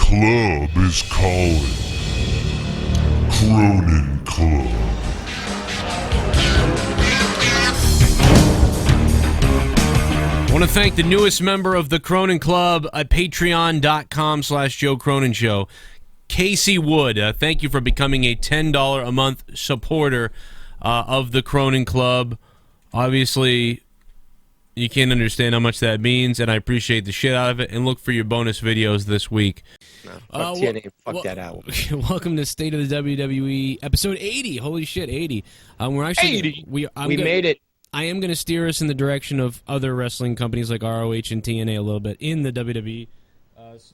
club is calling. Cronin Club. I want to thank the newest member of the Cronin Club at patreon.com/Joe Cronin Show, Casey Wood. Thank you for becoming a $10 a month supporter of the Cronin Club. Obviously, you can't understand how much that means, and I appreciate the shit out of it. And look for your bonus videos this week. No, fuck TNA, fuck that album. Welcome to State of the WWE, episode 80. Holy shit, 80. We're actually 80. We made it. I am going to steer us in the direction of other wrestling companies like ROH and TNA a little bit in the WWE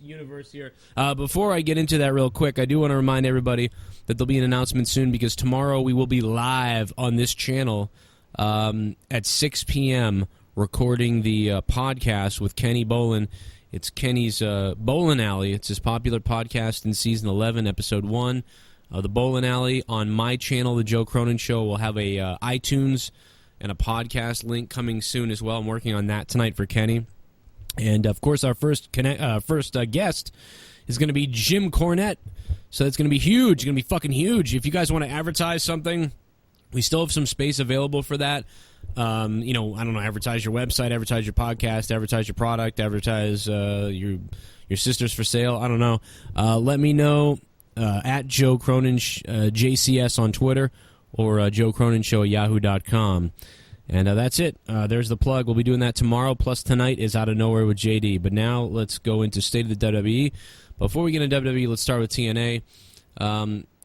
universe here. Before I get into that real quick, I do want to remind everybody that there'll be an announcement soon because tomorrow we will be live on this channel at 6 p.m. recording the podcast with Kenny Bolin. It's Kenny's Bolin Alley. It's his popular podcast in Season 11, Episode 1. The Bolin Alley on my channel, The Joe Cronin Show, will have a iTunes and a podcast link coming soon as well. I'm working on that tonight for Kenny. And, of course, our first guest is going to be Jim Cornette. So it's going to be huge. It's going to be fucking huge. If you guys want to advertise something, we still have some space available for that. I don't know, advertise your website, advertise your podcast, advertise your product, advertise your sisters for sale. I don't know. Let me know at Joe Cronin, JCS on Twitter, or Joe Cronin Show at yahoo.com. And that's it. There's the plug. We'll be doing that tomorrow. Plus tonight is Out of Nowhere with JD. But now let's go into State of the WWE. Before we get into WWE, let's start with TNA.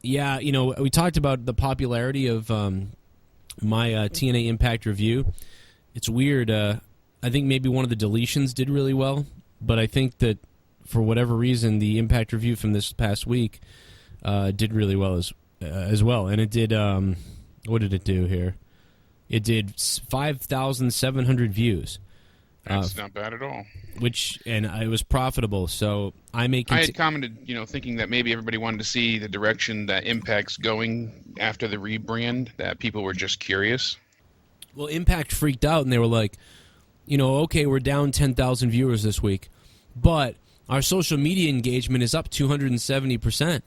We talked about the popularity of my TNA Impact review. It's weird. I think maybe one of the deletions did really well. But I think that for whatever reason, the Impact review from this past week did really well as well. And it did, what did it do here? It did 5,700 views. That's not bad at all. And it was profitable, so I had commented, thinking that maybe everybody wanted to see the direction that Impact's going after the rebrand, that people were just curious. Well, Impact freaked out, and they were like, okay, we're down 10,000 viewers this week, but our social media engagement is up 270%.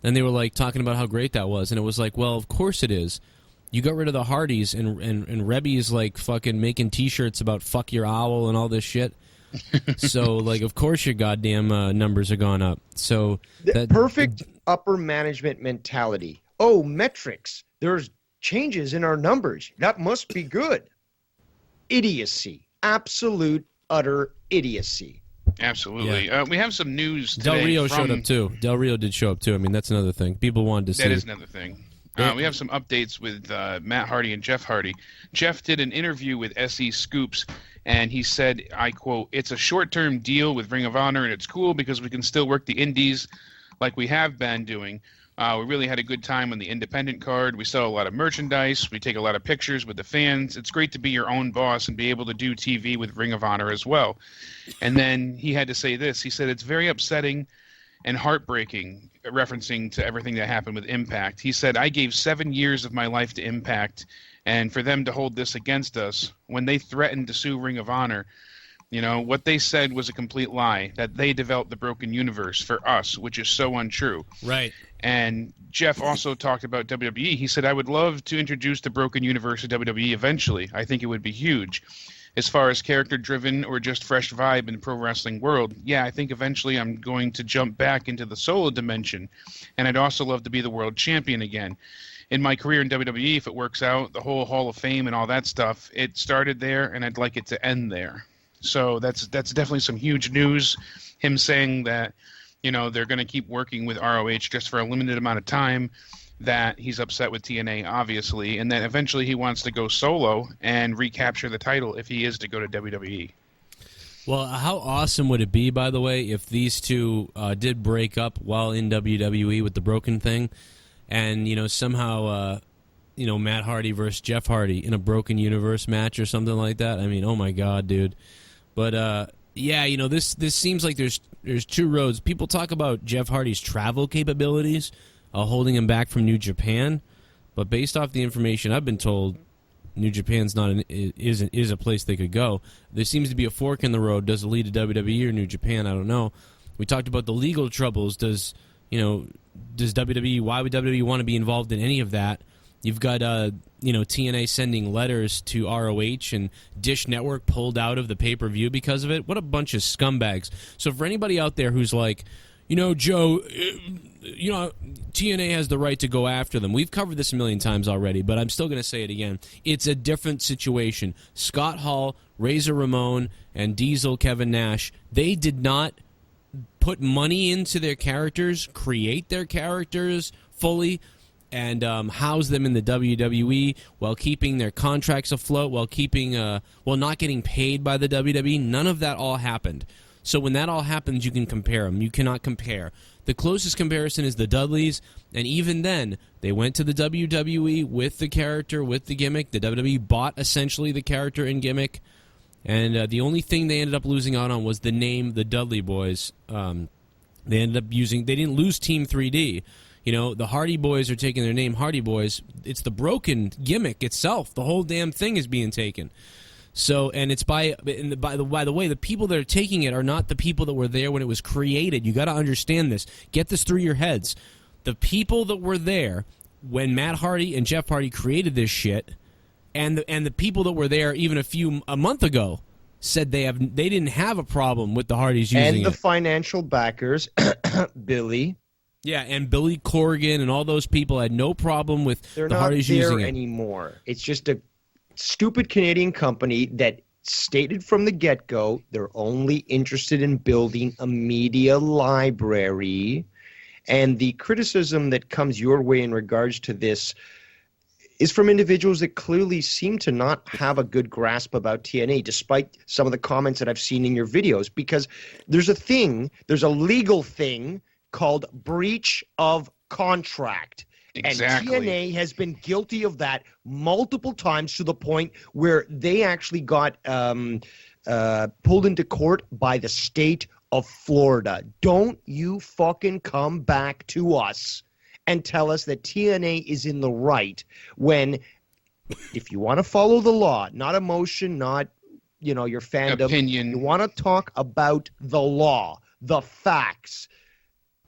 And they were like talking about how great that was, and it was like, well, of course it is. You got rid of the Hardys, and Rebby is like fucking making T-shirts about fuck your owl and all this shit. So, like, of course your goddamn numbers are gone up. So the perfect upper management mentality. Oh, metrics. There's changes in our numbers. That must be good. Idiocy. Absolute, utter idiocy. Absolutely. Yeah. We have some news today. Del Rio showed up, too. Del Rio did show up, too. I mean, that's another thing. People wanted to see. That is another thing. We have some updates with Matt Hardy and Jeff Hardy. Jeff did an interview with SE Scoops, and he said, I quote, "It's a short-term deal with Ring of Honor, and it's cool because we can still work the indies like we have been doing. We really had a good time on the independent card. We sell a lot of merchandise. We take a lot of pictures with the fans. It's great to be your own boss and be able to do TV with Ring of Honor as well." And then he had to say this. He said, "It's very upsetting and heartbreaking," referencing to everything that happened with Impact. He said, "I gave 7 years of my life to Impact, and for them to hold this against us, when they threatened to sue Ring of Honor, what they said was a complete lie, that they developed the broken universe for us, which is so untrue." Right. And Jeff also talked about WWE. He said, "I would love to introduce the broken universe to WWE eventually. I think it would be huge. As far as character-driven or just fresh vibe in the pro wrestling world, yeah, I think eventually I'm going to jump back into the solo dimension, and I'd also love to be the world champion again. In my career in WWE, if it works out, the whole Hall of Fame and all that stuff, it started there, and I'd like it to end there." So that's definitely some huge news. Him saying that, they're going to keep working with ROH just for a limited amount of time, that he's upset with TNA, obviously, and that eventually he wants to go solo and recapture the title if he is to go to WWE. Well, how awesome would it be, by the way, if these two did break up while in WWE with the broken thing, and, somehow, Matt Hardy versus Jeff Hardy in a broken universe match or something like that? I mean, oh my God, dude. But, this seems like there's two roads. People talk about Jeff Hardy's travel capabilities, holding him back from New Japan, but based off the information I've been told, New Japan's is a place they could go. There seems to be a fork in the road. Does it lead to WWE or New Japan? I don't know. We talked about the legal troubles. Does WWE, why would WWE want to be involved in any of that? You've got, TNA sending letters to ROH, and Dish Network pulled out of the pay-per-view because of it. What a bunch of scumbags. So for anybody out there who's like, Joe, TNA has the right to go after them. We've covered this a million times already, but I'm still going to say it again. It's a different situation. Scott Hall, Razor Ramon, and Diesel Kevin Nash, they did not put money into their characters, create their characters fully, and house them in the WWE while keeping their contracts afloat, while not getting paid by the WWE. None of that all happened. So when that all happens, you can compare them. You cannot compare. The closest comparison is the Dudleys, and even then, they went to the WWE with the character, with the gimmick. The WWE bought essentially the character and gimmick, and the only thing they ended up losing out on was the name, the Dudley Boys. They didn't lose Team 3D. The Hardy Boys are taking their name Hardy Boys. It's the broken gimmick itself. The whole damn thing is being taken. So, and it's by the way, the people that are taking it are not the people that were there when it was created. You got to understand this. Get this through your heads. The people that were there when Matt Hardy and Jeff Hardy created this shit, and the people that were there even a month ago said they didn't have a problem with the Hardys using it. And the financial backers, Billy. Yeah, and Billy Corgan and all those people had no problem with the Hardys using it. They're not there anymore. It's just a stupid Canadian company that stated from the get-go they're only interested in building a media library. And the criticism that comes your way in regards to this is from individuals that clearly seem to not have a good grasp about TNA, despite some of the comments that I've seen in your videos, because there's a legal thing called breach of contract. Exactly. And TNA has been guilty of that multiple times to the point where they actually got pulled into court by the state of Florida. Don't you fucking come back to us and tell us that TNA is in the right when, if you want to follow the law, not emotion, not your fandom, opinion, you want to talk about the law, the facts.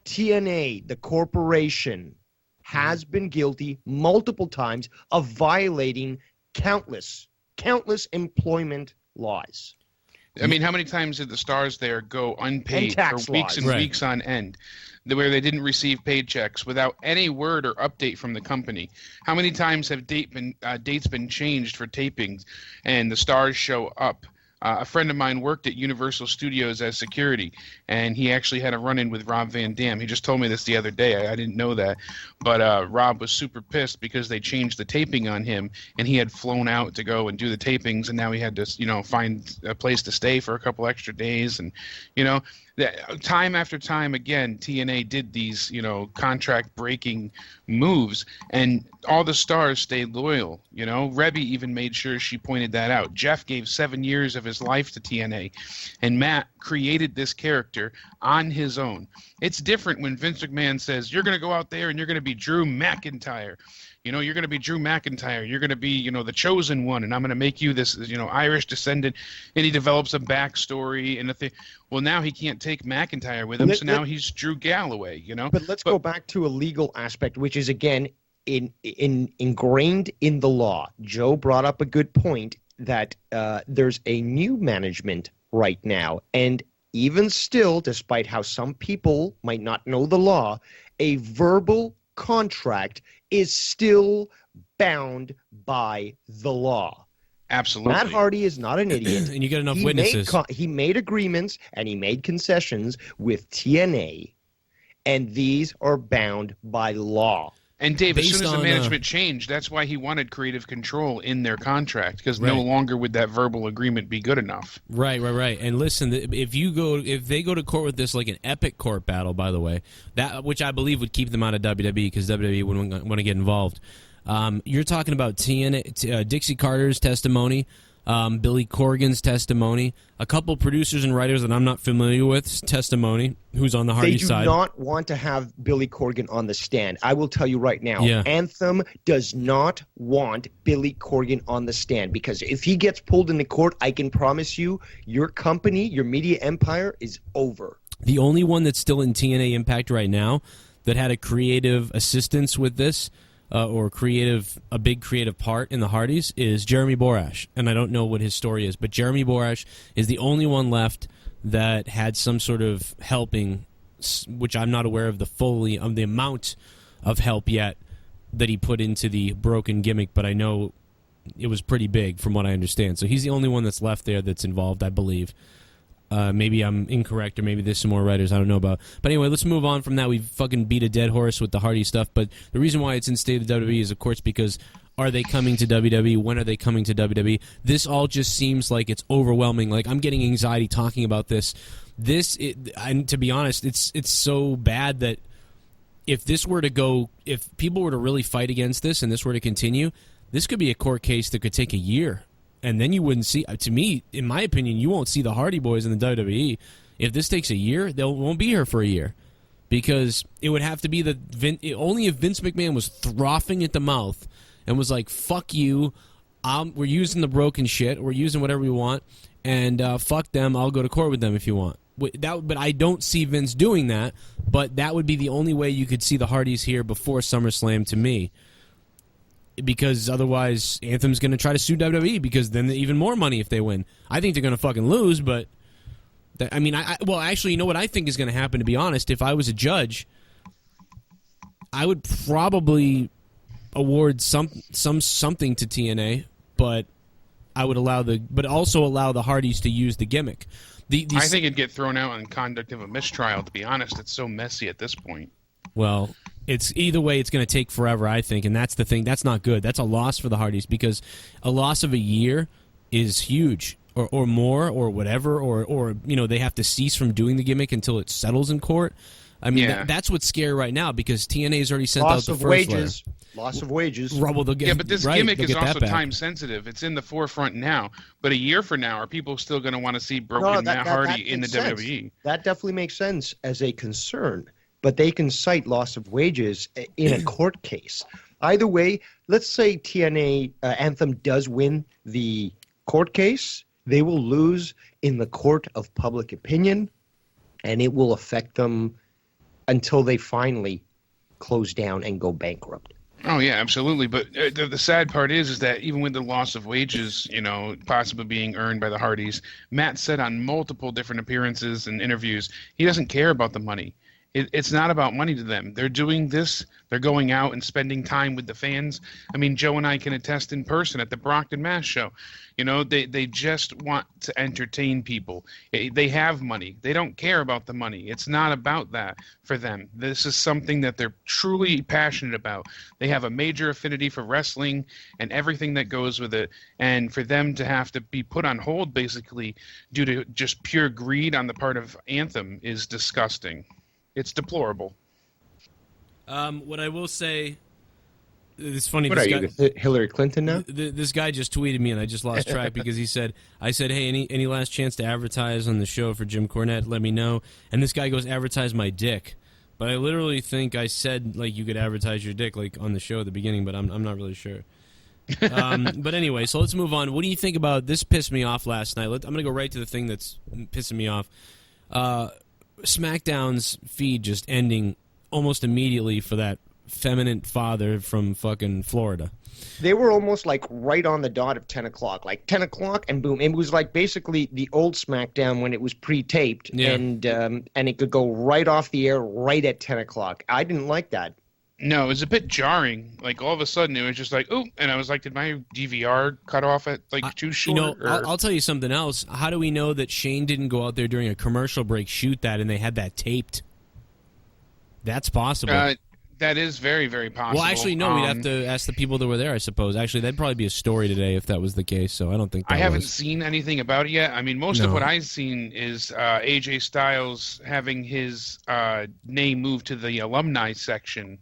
TNA, the corporation, has been guilty multiple times of violating countless employment laws. I mean, how many times did the stars there go unpaid for weeks and Right. weeks on end, where they didn't receive paychecks without any word or update from the company? How many times have dates been changed for tapings and the stars show up? A friend of mine worked at Universal Studios as security, and he actually had a run-in with Rob Van Dam. He just told me this the other day. I didn't know that. But Rob was super pissed because they changed the taping on him, and he had flown out to go and do the tapings, and now he had to, find a place to stay for a couple extra days. And, time after time, again, TNA did these, contract-breaking moves, and all the stars stayed loyal. Rebby even made sure she pointed that out. Jeff gave 7 years of his life to TNA, and Matt created this character on his own. It's different when Vince McMahon says, you're going to go out there and you're going to be Drew McIntyre. You're going to be Drew McIntyre. You're going to be, the chosen one, and I'm going to make you this, Irish descendant. And he develops a backstory and a thing. Well, now he can't take McIntyre with him, so now he's Drew Galloway. But let's go back to a legal aspect, which is again ingrained in the law. Joe brought up a good point that there's a new management right now, and even still, despite how some people might not know the law, a verbal contract is still bound by the law. Absolutely. Matt Hardy is not an idiot. And you get enough witnesses. He made agreements and he made concessions with TNA, and these are bound by law. And Dave, as Based soon as the on, management changed, that's why he wanted creative control in their contract, because no longer would that verbal agreement be good enough. Right. And listen, if they go to court with this, like an epic court battle, by the way, that which I believe would keep them out of WWE because WWE wouldn't want to get involved. You're talking about Dixie Carter's testimony, Billy Corgan's testimony, a couple producers and writers that I'm not familiar with testimony, who's on the Hardy side. They do not want to have Billy Corgan on the stand. I will tell you right now, Anthem does not want Billy Corgan on the stand, because if he gets pulled in the court, I can promise you, your company, your media empire is over. The only one that's still in TNA Impact right now that had a creative assistance with this, or a big creative part in the Hardys, is Jeremy Borash. And I don't know what his story is, but Jeremy Borash is the only one left that had some sort of helping, which I'm not aware of the amount of help yet that he put into the broken gimmick, but I know it was pretty big from what I understand. So he's the only one that's left there that's involved, I believe. Maybe I'm incorrect, or maybe there's some more writers I don't know about. But anyway, let's move on from that. We've fucking beat a dead horse with the Hardy stuff, but the reason why it's in State of the WWE is, of course, because are they coming to WWE? When are they coming to WWE? This all just seems like it's overwhelming. Like, I'm getting anxiety talking about this. And to be honest, it's so bad that if people were to really fight against this and this were to continue, this could be a court case that could take a year. And then you wouldn't see, to me, in my opinion, you won't see the Hardy Boys in the WWE. If this takes a year, they won't be here for a year. Because it would have to be only if Vince McMahon was frothing at the mouth and was like, fuck you, we're using the broken shit, we're using whatever we want, and fuck them, I'll go to court with them if you want. But I don't see Vince doing that, but that would be the only way you could see the Hardys here before SummerSlam to me. Because otherwise, Anthem's going to try to sue WWE, because then even more money if they win. I think they're going to fucking lose, but well, actually, you know what I think is going to happen, to be honest? If I was a judge, I would probably award something to TNA, but I would also allow the Hardys to use the gimmick. I think it'd get thrown out on conduct of a mistrial, to be honest. It's so messy at this point. Well, it's either way, it's going to take forever, I think, and that's the thing. That's not good. That's a loss for the Hardys, because a loss of a year is huge, or more, or whatever, or they have to cease from doing the gimmick until it settles in court. I mean, that's what's scary right now, because TNA's already sent out the first letter. Loss of wages. Well, but this gimmick is also time sensitive. It's in the forefront now, but a year from now, are people still going to want to see broken Matt Hardy in the WWE? That definitely makes sense as a concern, but they can cite loss of wages in a court case. Either way, let's say TNA Anthem does win the court case, they will lose in the court of public opinion, and it will affect them until they finally close down and go bankrupt. Oh, yeah, absolutely. But the sad part is that even with the loss of wages, possibly being earned by the Hardys, Matt said on multiple different appearances and interviews, he doesn't care about the money. It's not about money to them. They're doing this. They're going out and spending time with the fans. I mean, Joe and I can attest in person at the Brockton Mass show. They just want to entertain people. They have money. They don't care about the money. It's not about that for them. This is something that they're truly passionate about. They have a major affinity for wrestling and everything that goes with it. And for them to have to be put on hold, basically, due to just pure greed on the part of Anthem is disgusting. It's deplorable. What I will say, it's funny. What are you, Hillary Clinton now? This guy just tweeted me, and I just lost track because he said, I said, hey, any last chance to advertise on the show for Jim Cornette? Let me know. And this guy goes, advertise my dick. But I literally think I said, like, you could advertise your dick, like, on the show at the beginning, but I'm not really sure. But anyway, so let's move on. What do you think about this? Pissed me off last night. I'm going to go right to the thing that's pissing me off. SmackDown's feed just ending almost immediately for that feminine father from fucking Florida. They were almost like right on the dot of 10 o'clock. Like 10 o'clock and boom. It was like basically the old SmackDown when it was pre-taped, and it could go right off the air right at 10 o'clock. I didn't like that. No, it was a bit jarring. Like, all of a sudden, it was just like, ooh, and I was like, did my DVR cut off at, like, too short? I'll tell you something else. How do we know that Shane didn't go out there during a commercial break, shoot that, and they had that taped? That's possible. That is very, very possible. Well, actually, no, we'd have to ask the people that were there, I suppose. Actually, that'd probably be a story today if that was the case, so I don't think that I haven't seen anything about it yet. I mean, most of what I've seen is AJ Styles having his name moved to the alumni section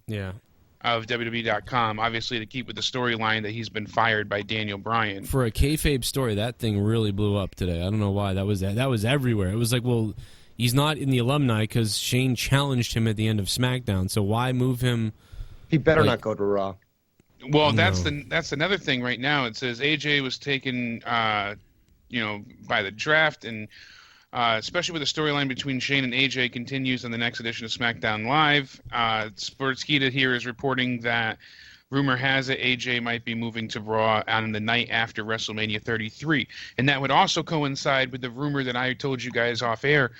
of WWE.com, obviously to keep with the storyline that he's been fired by Daniel Bryan. For a kayfabe story, that thing really blew up today. I don't know why. That was everywhere. It was like, well, he's not in the alumni because Shane challenged him at the end of SmackDown. So why move him? He better not go to Raw. Well, that's another thing right now. It says AJ was taken, by the draft, and especially with the storyline between Shane and AJ continues on the next edition of SmackDown Live. Sportskeeda here is reporting that rumor has it AJ might be moving to Raw on the night after WrestleMania 33. And that would also coincide with the rumor that I told you guys off air,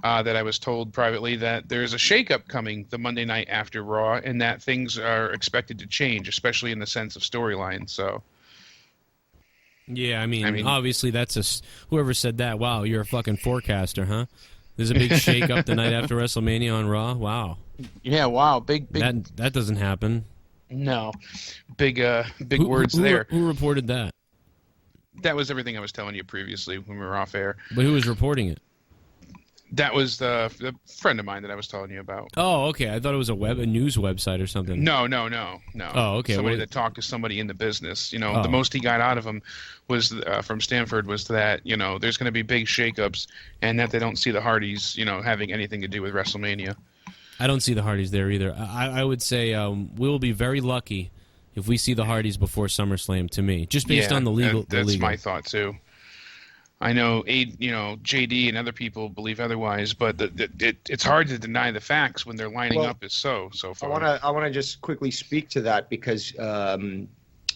that I was told privately, that there's a shakeup coming the Monday night after Raw, and that things are expected to change, especially in the sense of storyline. So, yeah, I mean, obviously that's whoever said that. Wow, you're a fucking forecaster, huh? There's a big shakeup the night after WrestleMania on Raw. Wow. Yeah, wow, big. That doesn't happen. No, big words there. Who reported that? That was everything I was telling you previously when we were off air. But who was reporting it? That was the friend of mine that I was telling you about. Oh, okay. I thought it was a news website or something. No. Oh, okay. Somebody that talked to somebody in the business. You know, the most he got out of him was from Stanford was that, you know, there's going to be big shakeups and that they don't see the Hardys, you know, having anything to do with WrestleMania. I don't see the Hardys there either. I would say we'll be very lucky if we see the Hardys before SummerSlam. To me, just based on the legal. That's my thought too. I know, JD and other people believe otherwise, but it's hard to deny the facts when they're lining up as so far. I want to just quickly speak to that because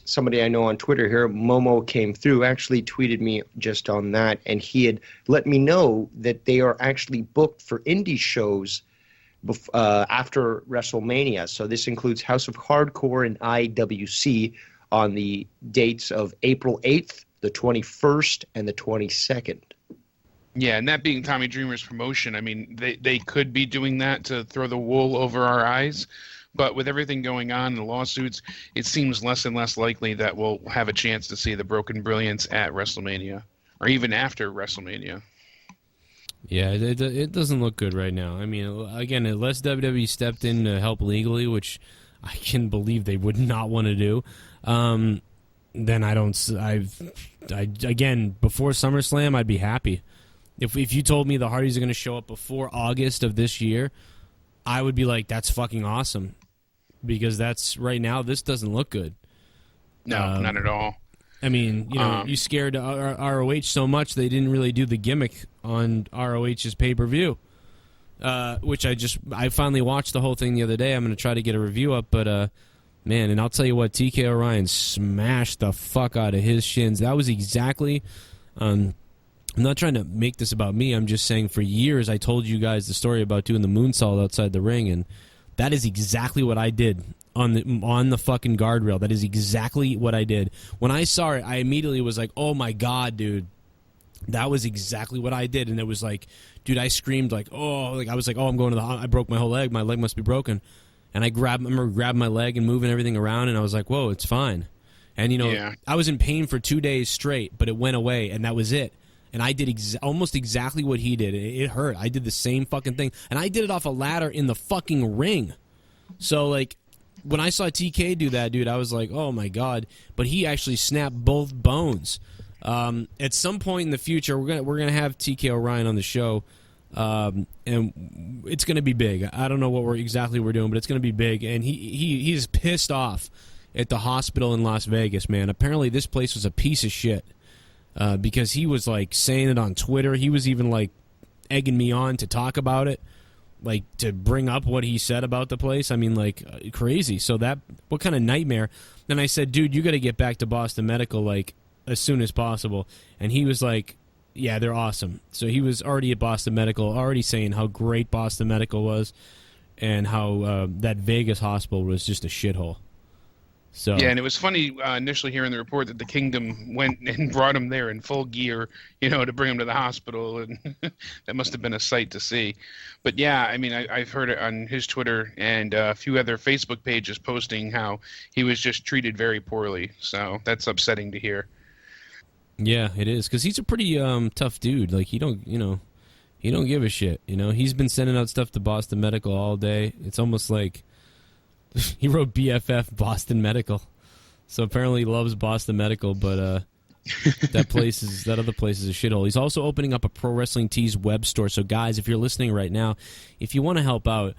somebody I know on Twitter here, Momo, came through, actually tweeted me just on that, and he had let me know that they are actually booked for indie shows after WrestleMania. So this includes House of Hardcore and IWC on the dates of April 8th, the 21st, and the 22nd. Yeah, and that being Tommy Dreamer's promotion, I mean, they could be doing that to throw the wool over our eyes, but with everything going on, the lawsuits, it seems less and less likely that we'll have a chance to see the Broken Brilliance at WrestleMania, or even after WrestleMania. Yeah, it doesn't look good right now. I mean, again, unless WWE stepped in to help legally, which I can believe they would not want to do, then again, before SummerSlam, I'd be happy. If you told me the Hardys are going to show up before August of this year, I would be like, that's fucking awesome. Because right now, this doesn't look good. No, not at all. I mean, you scared ROH so much they didn't really do the gimmick on ROH's pay-per-view, which I finally watched the whole thing the other day. I'm going to try to get a review up, but man, and I'll tell you what, TK O'Ryan smashed the fuck out of his shins. That was exactly, I'm not trying to make this about me. I'm just saying for years I told you guys the story about doing the moonsault outside the ring, and that is exactly what I did on the fucking guardrail. That is exactly what I did. When I saw it, I immediately was like, oh my God, dude. That was exactly what I did. And it was like, dude, I screamed like, oh, like I was like, oh, I'm going to I broke my whole leg. My leg must be broken. And I remember grabbing my leg and moving everything around, and I was like, whoa, it's fine. And, I was in pain for 2 days straight, but it went away, and that was it. And I did almost exactly what he did. It hurt. I did the same fucking thing. And I did it off a ladder in the fucking ring. So, like, when I saw TK do that, dude, I was like, oh, my God. But he actually snapped both bones. At some point in the future, we're gonna have TK O'Ryan on the show. And it's going to be big. I don't know what we're doing, but it's going to be big. And he's pissed off at the hospital in Las Vegas, man. Apparently this place was a piece of shit because he was, like, saying it on Twitter. He was even, like, egging me on to talk about it, like, to bring up what he said about the place. I mean, like, crazy. So what kind of nightmare? Then I said, dude, you got to get back to Boston Medical, like, as soon as possible. And he was like, yeah, they're awesome. So he was already at Boston Medical, already saying how great Boston Medical was and how that Vegas hospital was just a shithole. So yeah, and it was funny initially hearing the report that the Kingdom went and brought him there in full gear, to bring him to the hospital, and that must have been a sight to see. But yeah, I mean, I've heard it on his Twitter and a few other Facebook pages posting how he was just treated very poorly. So that's upsetting to hear. Yeah, it is, because he's a pretty tough dude. Like, he don't give a shit. He's been sending out stuff to Boston Medical all day. It's almost like he wrote BFF Boston Medical. So apparently he loves Boston Medical, but that other place is a shithole. He's also opening up a Pro Wrestling Tees web store. So guys, if you're listening right now, if you want to help out,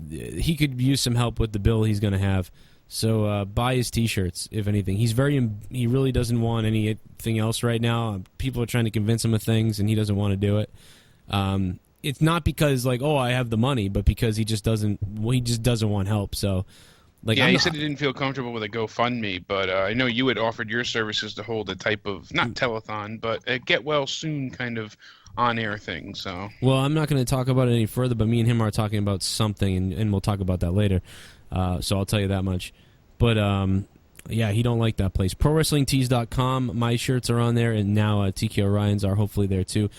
he could use some help with the bill he's going to have. So buy his T-shirts, if anything. He really doesn't want anything else right now. People are trying to convince him of things, and he doesn't want to do it. It's not because like, oh, I have the money, but because he just doesn't want help. So, like, yeah, he said he didn't feel comfortable with a GoFundMe, but I know you had offered your services to hold a type of not telethon, but a get well soon kind of on-air thing. So, well, I'm not going to talk about it any further, but me and him are talking about something, and we'll talk about that later. So I'll tell you that much. But yeah, he don't like that place. ProWrestlingTees.com. My shirts are on there, and now TK Orion's are hopefully there too.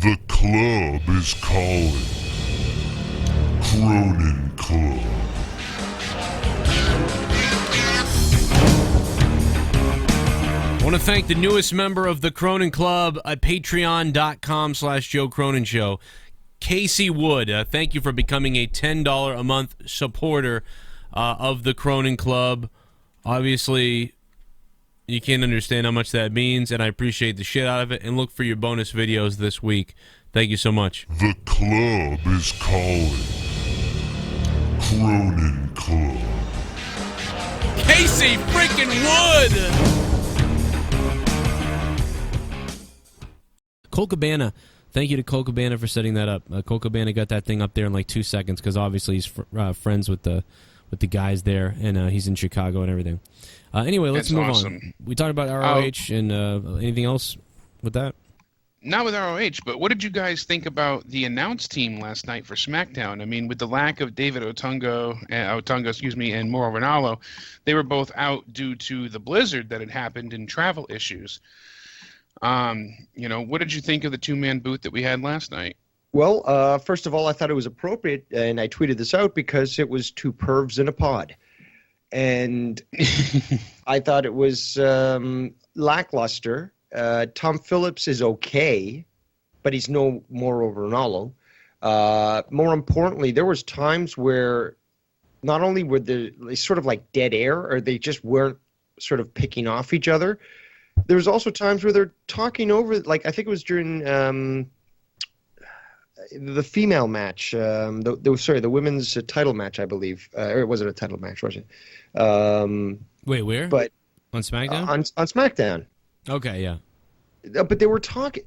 The club is calling. Cronin Club. I want to thank the newest member of the Cronin Club at patreon.com/Joe Cronin Show, Casey Wood. Thank you for becoming a $10 a month supporter of the Cronin Club. Obviously, you can't understand how much that means, and I appreciate the shit out of it, and look for your bonus videos this week. Thank you so much. The club is calling. Cronin Club. Casey freaking Wood! Cole Cabana. Thank you to Cole Cabana for setting that up. Cole Cabana got that thing up there in like 2 seconds because obviously he's friends with the guys there, and he's in Chicago and everything. Anyway, let's move on. We talked about ROH and anything else with that? Not with ROH, but what did you guys think about the announce team last night for SmackDown? I mean, with the lack of David Otunga, and Mauro Ranallo, they were both out due to the blizzard that had happened and travel issues. What did you think of the two-man booth that we had last night? Well, first of all, I thought it was appropriate, and I tweeted this out because it was two pervs in a pod. And I thought it was lackluster. Tom Phillips is okay, but he's no Mauro Ranallo. More importantly, there was times where not only were they sort of like dead air, or they just weren't sort of picking off each other. There was also times where they're talking over, like I think it was during the female match, the women's title match, I believe. Or it wasn't a title match, was it? Wait, where? But on SmackDown? On SmackDown. Okay, yeah. But they were talking.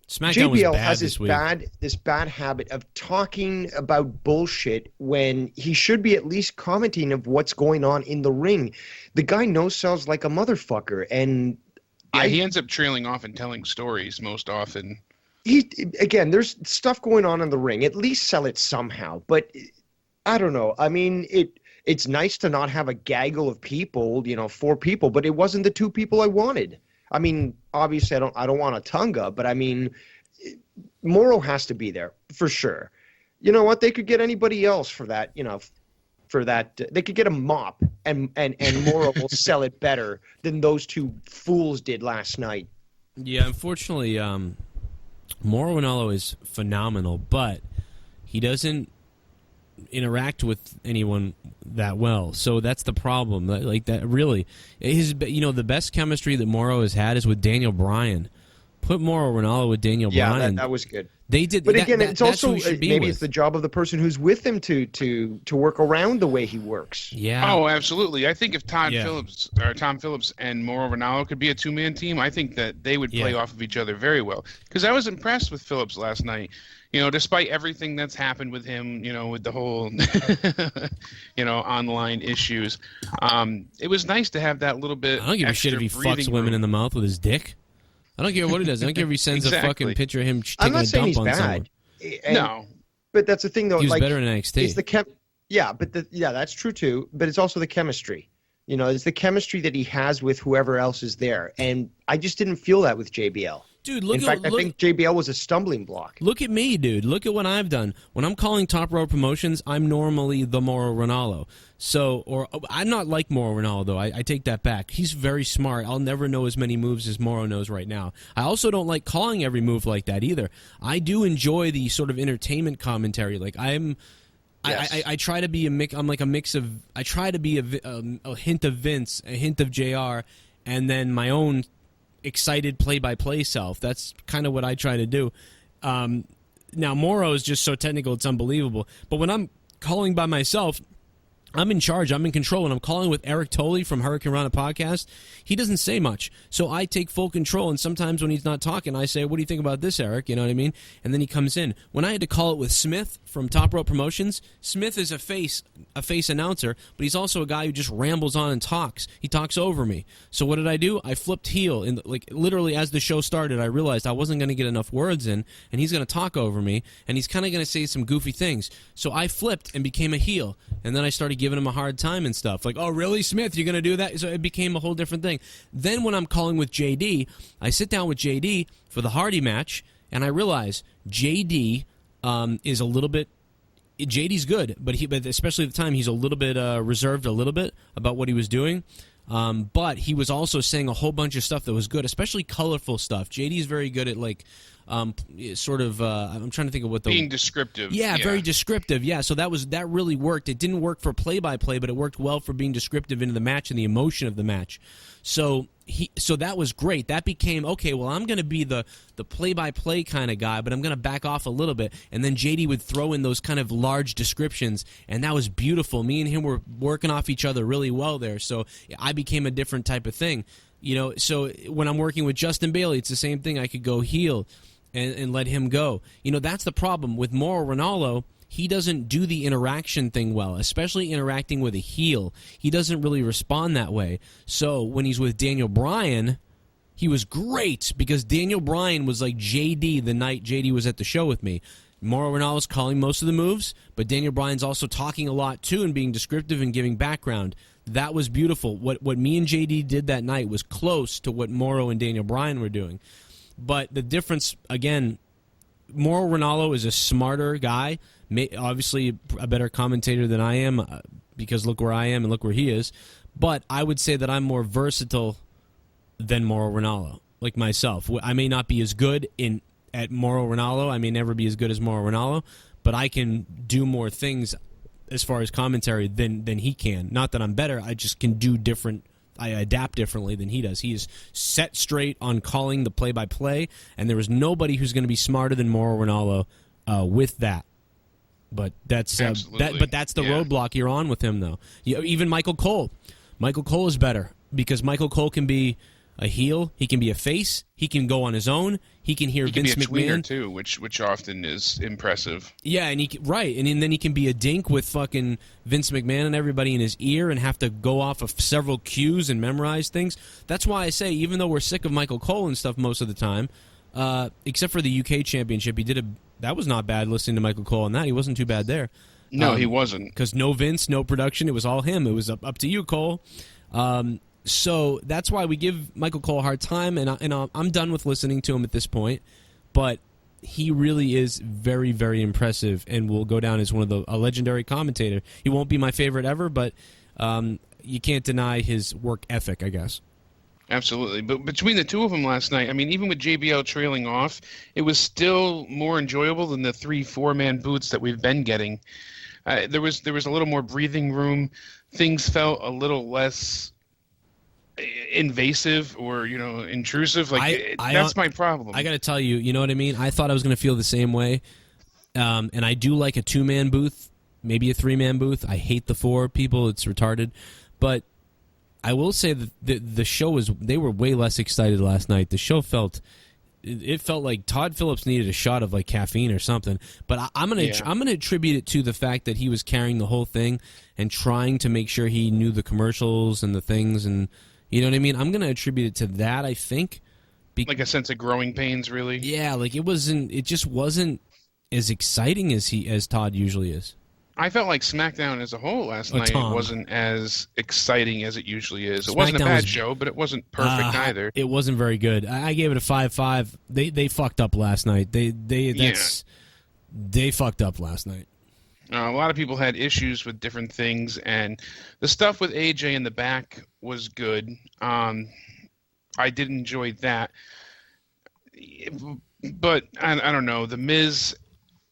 SmackDown JBL was bad has this week. this bad habit of talking about bullshit when he should be at least commenting of what's going on in the ring. The guy no-sells like a motherfucker, and he ends up trailing off and telling stories most often. There's stuff going on in the ring. At least sell it somehow. But I don't know. I mean, it's nice to not have a gaggle of people, 4 people, but it wasn't the 2 people I wanted. I mean, obviously I don't want a Tunga, but I mean, Mauro has to be there for sure. You know what? They could get anybody else for that, they could get a mop and Mauro will sell it better than those 2 fools did last night. Yeah, unfortunately, Mauro Ranallo is phenomenal, but he doesn't interact with anyone that well. So that's the problem. Like that, really, the best chemistry that Mauro has had is with Daniel Bryan. Put Mauro Ranallo with Daniel Bryan. Yeah, that was good. They did, but again, it's also maybe with. It's the job of the person who's with him to work around the way he works. Yeah. Oh, absolutely. I think if Tom Phillips and Mauro Ranallo could be a 2-man team, I think that they would play off of each other very well. Because I was impressed with Phillips last night. Despite everything that's happened with him, with the whole, online issues, it was nice to have that little bit. I don't give a shit if he fucks women in the mouth with his dick. I don't care what he does. I don't care if he sends a fucking picture of him taking a dump on someone. No, but that's the thing, though. He was better in NXT. It's the that's true too. But it's also the chemistry. It's the chemistry that he has with whoever else is there, and I just didn't feel that with JBL. Dude, I think JBL was a stumbling block. Look at me, dude. Look at what I've done. When I'm calling Top Row Promotions, I'm normally the Mauro Ranallo. Or I'm not like Mauro Ranallo, though. I take that back. He's very smart. I'll never know as many moves as Mauro knows right now. I also don't like calling every move like that either. I do enjoy the sort of entertainment commentary. Like I try to be I'm like a mix of. I try to be a hint of Vince, a hint of JR, and then my own excited play-by-play self. That's kind of what I try to do. Now, Mauro is just so technical, it's unbelievable. But when I'm calling by myself, I'm in charge. I'm in control. And I'm calling with Eric Tolley from Hurricane Rana Podcast. He doesn't say much. So I take full control. And sometimes when he's not talking, I say, what do you think about this, Eric? You know what I mean? And then he comes in. When I had to call it with Smith from Top Rope Promotions, Smith is a face announcer, but he's also a guy who just rambles on and talks. He talks over me. So what did I do? I flipped heel. And like literally as the show started, I realized I wasn't going to get enough words in, and he's going to talk over me, and he's kind of going to say some goofy things. So I flipped and became a heel. And then I started giving him a hard time and stuff. Like, oh, really, Smith? You're going to do that? So it became a whole different thing. Then when I'm calling with JD, I sit down with JD for the Hardy match, and I realize JD is a little bit... JD's good, but especially at the time, he's a little bit reserved a little bit about what he was doing. But he was also saying a whole bunch of stuff that was good, especially colorful stuff. JD's very good at, like... sort of I'm trying to think of what the being descriptive. Yeah, very descriptive. Yeah, so that really worked. It didn't work for play-by-play, but it worked well for being descriptive into the match and the emotion of the match. So that was great. That became, okay, well, I'm going to be the play-by-play kind of guy, but I'm going to back off a little bit. And then JD would throw in those kind of large descriptions, and that was beautiful. Me and him were working off each other really well there. So I became a different type of thing. You know, so when I'm working with Justin Bailey, it's the same thing. I could go heel and let him go. You know, that's the problem. With Mauro Ranallo, he doesn't do the interaction thing well, especially interacting with a heel. He doesn't really respond that way. So when he's with Daniel Bryan, he was great because Daniel Bryan was like JD the night JD was at the show with me. Mauro Ranallo's calling most of the moves, but Daniel Bryan's also talking a lot too and being descriptive and giving background. That was beautiful. What me and JD did that night was close to what Mauro and Daniel Bryan were doing. But the difference, again, Mauro Ranallo is a smarter guy, obviously a better commentator than I am, because look where I am and look where he is. But I would say that I'm more versatile than Mauro Ranallo, like myself. I may not be as good at Mauro Ranallo. I may never be as good as Mauro Ranallo, but I can do more things as far as commentary than he can. Not that I'm better, I just can do different. I adapt differently than he does. He is set straight on calling the play-by-play, and there is nobody who's going to be smarter than Mauro Ranallo with that. But that's the roadblock you're on with him, though. Even Michael Cole. Michael Cole is better because Michael Cole can be a heel, he can be a face, he can go on his own, he can hear Vince McMahon. He can be a tweener too, which often is impressive. Yeah, and then he can be a dink with fucking Vince McMahon and everybody in his ear and have to go off of several cues and memorize things. That's why I say, even though we're sick of Michael Cole and stuff most of the time, except for the UK Championship, that was not bad listening to Michael Cole on that. He wasn't too bad there. No, he wasn't. Because no Vince, no production, it was all him. It was up to you, Cole. So that's why we give Michael Cole a hard time, and I'm done with listening to him at this point. But he really is very, very impressive, and will go down as a legendary commentator. He won't be my favorite ever, but you can't deny his work ethic, I guess. Absolutely. But between the two of them last night, I mean, even with JBL trailing off, it was still more enjoyable than the 3-4-man boots that we've been getting. There was a little more breathing room. Things felt a little less invasive or intrusive. That's my problem. I gotta tell you, you know what I mean? I thought I was gonna feel the same way, and I do like a 2-man booth, maybe a 3-man booth. I hate the 4 people, it's retarded. But I will say that the show they were way less excited last night. The show felt like Todd Phillips needed a shot of like caffeine or something. But I'm gonna attribute it to the fact that he was carrying the whole thing and trying to make sure he knew the commercials and the things, and you know what I mean? I'm going to attribute it to that, I think. Like a sense of growing pains, really? Yeah, like it just wasn't as exciting as Todd usually is. I felt like SmackDown as a whole last night wasn't as exciting as it usually is. It wasn't a bad show, but it wasn't perfect either. It wasn't very good. I gave it a 5.5. They fucked up last night. They fucked up last night. A lot of people had issues with different things, and the stuff with AJ in the back was good. I did enjoy that. But I don't know. The Miz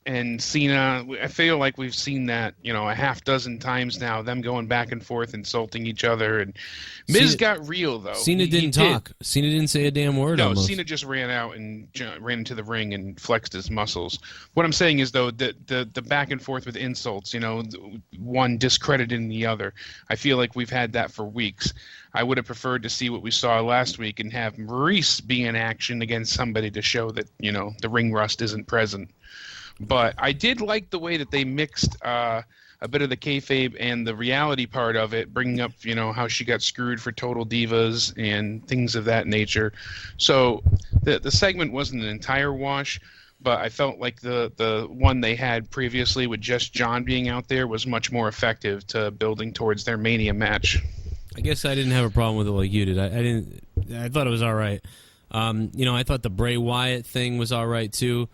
and Cena, I feel like we've seen that, a half dozen times now, them going back and forth, insulting each other. And Miz got real, though. Cena didn't talk. Cena didn't say a damn word. No, almost. Cena just ran out and ran into the ring and flexed his muscles. What I'm saying is, though, the back and forth with insults, one discrediting the other, I feel like we've had that for weeks. I would have preferred to see what we saw last week and have Maurice be in action against somebody to show that, the ring rust isn't present. But I did like the way that they mixed a bit of the kayfabe and the reality part of it, bringing up, how she got screwed for Total Divas and things of that nature. So the segment wasn't an entire wash, but I felt like the one they had previously with just John being out there was much more effective to building towards their Mania match. I guess I didn't have a problem with it like you did. I thought it was all right. I thought the Bray Wyatt thing was all right too.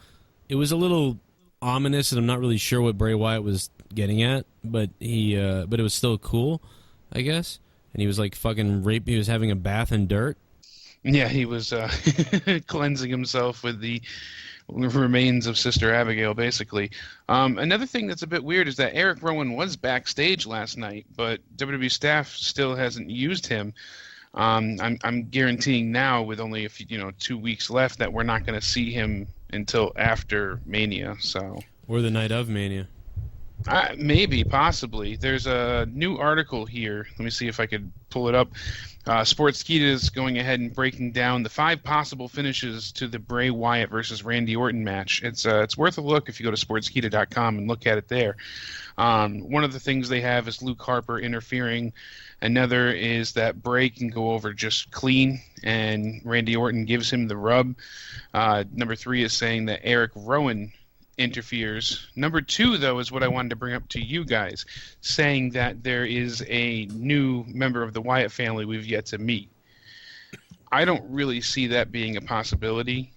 It was a little ominous, and I'm not really sure what Bray Wyatt was getting at, but it was still cool, I guess. And he was like fucking rape. He was having a bath in dirt. Yeah, he was cleansing himself with the remains of Sister Abigail, basically. Another thing that's a bit weird is that Eric Rowan was backstage last night, but WWE staff still hasn't used him. I'm guaranteeing now, with only a few, 2 weeks left, that we're not going to see him until after Mania. So, or the night of Mania. Maybe, possibly. There's a new article here. Let me see if I could pull it up. Sportskeeda is going ahead and breaking down the 5 possible finishes to the Bray Wyatt versus Randy Orton match. It's worth a look if you go to sportskeeda.com and look at it there. One of the things they have is Luke Harper interfering. Another is that Bray can go over just clean, and Randy Orton gives him the rub. Number 3 is saying that Eric Rowan interferes. Number 2, though, is what I wanted to bring up to you guys, saying that there is a new member of the Wyatt family we've yet to meet. I don't really see that being a possibility.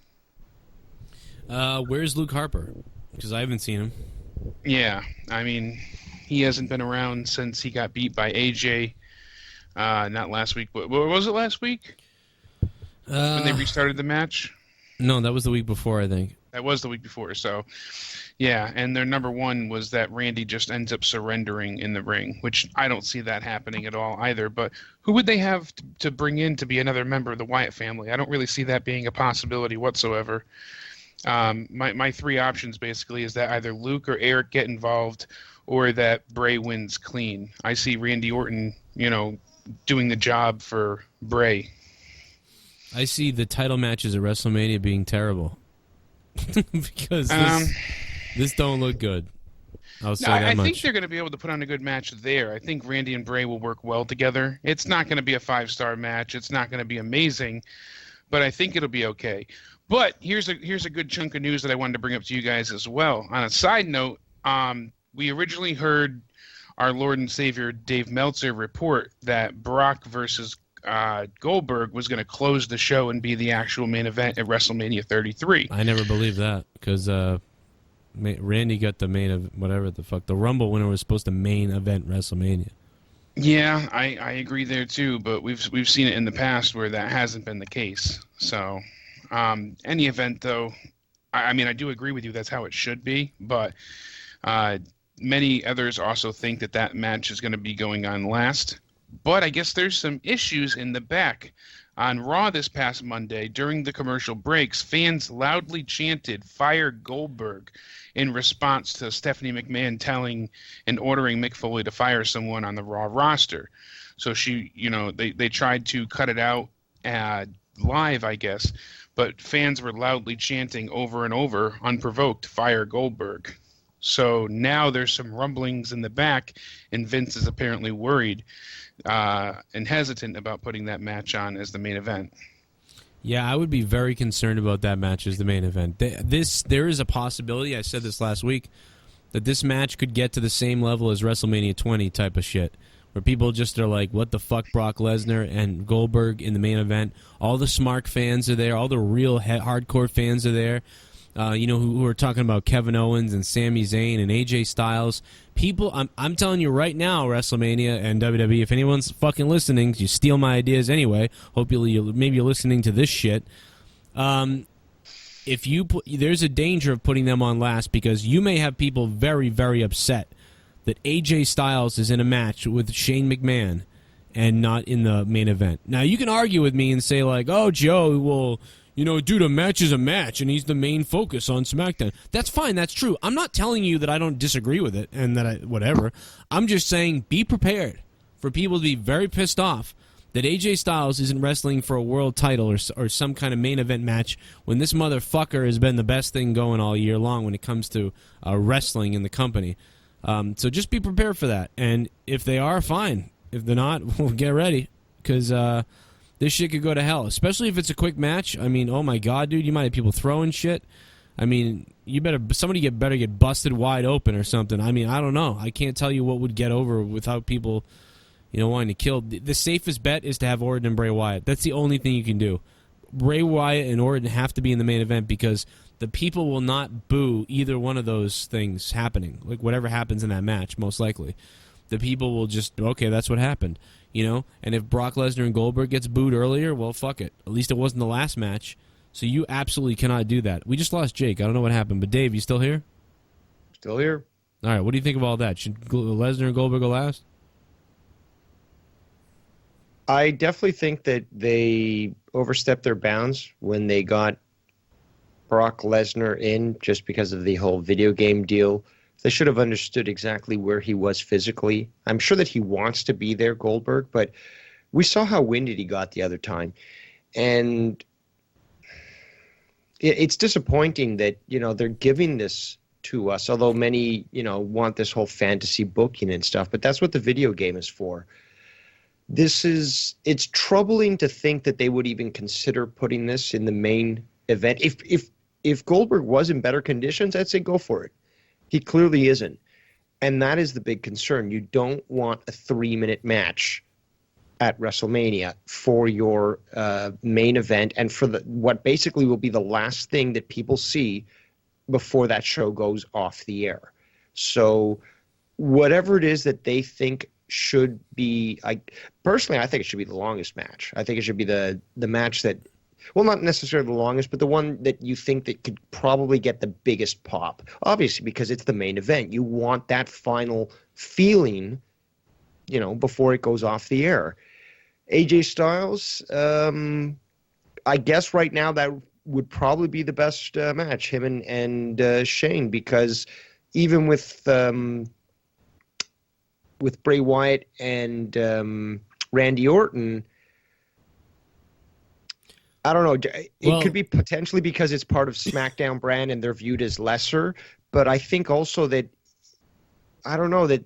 Where's Luke Harper? Because I haven't seen him. Yeah, I mean, he hasn't been around since he got beat by AJ. Not last week, but was it last week? When they restarted the match? No, that was the week before, I think. That was the week before, so yeah. And their number 1 was that Randy just ends up surrendering in the ring, which I don't see that happening at all either. But who would they have to bring in to be another member of the Wyatt family? I don't really see that being a possibility whatsoever. My 3 options basically is that either Luke or Eric get involved, or that Bray wins clean. I see Randy Orton, doing the job for Bray. I see the title matches at WrestleMania being terrible. Because this don't look good. I'll say that much. I think they're going to be able to put on a good match there. I think Randy and Bray will work well together. It's not going to be a 5-star match. It's not going to be amazing, but I think it'll be okay. But here's a good chunk of news that I wanted to bring up to you guys as well. On a side note, we originally heard our Lord and Savior Dave Meltzer report that Brock versus Goldberg was going to close the show and be the actual main event at WrestleMania 33. I never believed that, because Randy got the main of whatever the fuck. The Rumble winner was supposed to main event WrestleMania. Yeah, I agree there too, but we've seen it in the past where that hasn't been the case. So, any event though, I mean, I do agree with you. That's how it should be, but many others also think that match is going to be going on last. But I guess there's some issues in the back. On Raw this past Monday, during the commercial breaks, fans loudly chanted "Fire Goldberg" in response to Stephanie McMahon telling and ordering Mick Foley to fire someone on the Raw roster. So they tried to cut it out live, I guess, but fans were loudly chanting over and over, unprovoked, "Fire Goldberg." So now there's some rumblings in the back, and Vince is apparently worried and hesitant about putting that match on as the main event. Yeah, I would be very concerned about that match as the main event. There is a possibility, I said this last week, that this match could get to the same level as WrestleMania 20 type of shit, where people just are like, what the fuck, Brock Lesnar and Goldberg in the main event. All the smart fans are there. All the real hardcore fans are there. Who are talking about Kevin Owens and Sami Zayn and AJ Styles. People, I'm telling you right now, WrestleMania and WWE, if anyone's fucking listening, you steal my ideas anyway. Maybe you're listening to this shit. if you put, there's a danger of putting them on last because you may have people very, very upset that AJ Styles is in a match with Shane McMahon and not in the main event. Now, you can argue with me and say, like, oh, Joe, well, you know, dude, a match is a match, and he's the main focus on SmackDown. That's fine. That's true. I'm not telling you that I don't disagree with it and that I whatever. I'm just saying be prepared for people to be very pissed off that AJ Styles isn't wrestling for a world title or some kind of main event match when this motherfucker has been the best thing going all year long when it comes to wrestling in the company. So just be prepared for that. And if they are, fine. If they're not, we'll get ready because this shit could go to hell, especially if it's a quick match. I mean, oh my God, dude, you might have people throwing shit. I mean, somebody better get busted wide open or something. I mean, I don't know. I can't tell you what would get over without people, you know, wanting to kill. The safest bet is to have Orton and Bray Wyatt. That's the only thing you can do. Bray Wyatt and Orton have to be in the main event because the people will not boo either one of those things happening. Like whatever happens in that match, most likely. The people will just, okay, that's what happened. You know, and if Brock Lesnar and Goldberg gets booed earlier, well, fuck it. At least it wasn't the last match. So you absolutely cannot do that. We just lost Jake. I don't know what happened, but Dave, you still here? Still here. All right, what do you think of all that? Should Lesnar and Goldberg go last? I definitely think that they overstepped their bounds when they got Brock Lesnar in just because of the whole video game deal. They should have understood exactly where he was physically. I'm sure that he wants to be there, Goldberg, but we saw how winded he got the other time. And it's disappointing that, you know, they're giving this to us, although many, you know, want this whole fantasy booking and stuff, but that's what the video game is for. It's troubling to think that they would even consider putting this in the main event. If Goldberg was in better conditions, I'd say go for it. He clearly isn't. And that is the big concern. You don't want a 3-minute match at WrestleMania for your main event and for what basically will be the last thing that people see before that show goes off the air. So whatever it is that they think should be, personally, I think it should be the longest match. I think it should be the match that, well, not necessarily the longest, but the one that you think that could probably get the biggest pop. Obviously, because it's the main event. You want that final feeling, you know, before it goes off the air. AJ Styles, I guess right now that would probably be the best match, him and Shane, because even with Bray Wyatt and Randy Orton, I don't know. It could be potentially because it's part of SmackDown brand and they're viewed as lesser. But I think also that, I don't know that,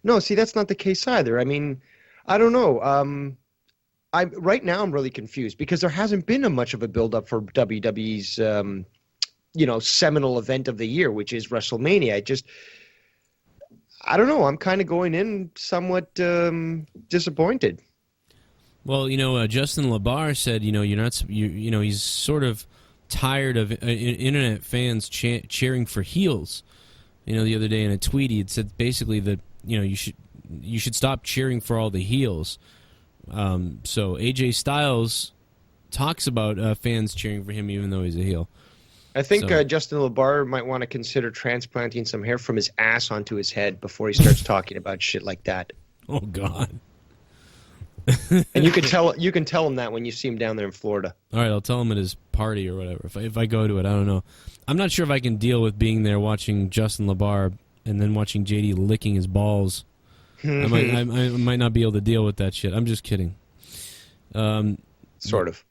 no, see, that's not the case either. I mean, I don't know. Right now I'm really confused because there hasn't been much of a build-up for WWE's, you know, seminal event of the year, which is WrestleMania. I don't know. I'm kind of going in somewhat disappointed. Well, you know, Justin LaBar said, you know, you know, he's sort of tired of internet fans cheering for heels. You know, the other day in a tweet, he had said basically that, you know, you should stop cheering for all the heels. So AJ Styles talks about fans cheering for him even though he's a heel. I think Justin LaBar might want to consider transplanting some hair from his ass onto his head before he starts talking about shit like that. Oh, God. And you can tell him that when you see him down there in Florida. All right, I'll tell him at his party or whatever. If I go to it, I don't know. I'm not sure if I can deal with being there watching Justin LaBar and then watching JD licking his balls. I might not be able to deal with that shit. I'm just kidding. Sort of.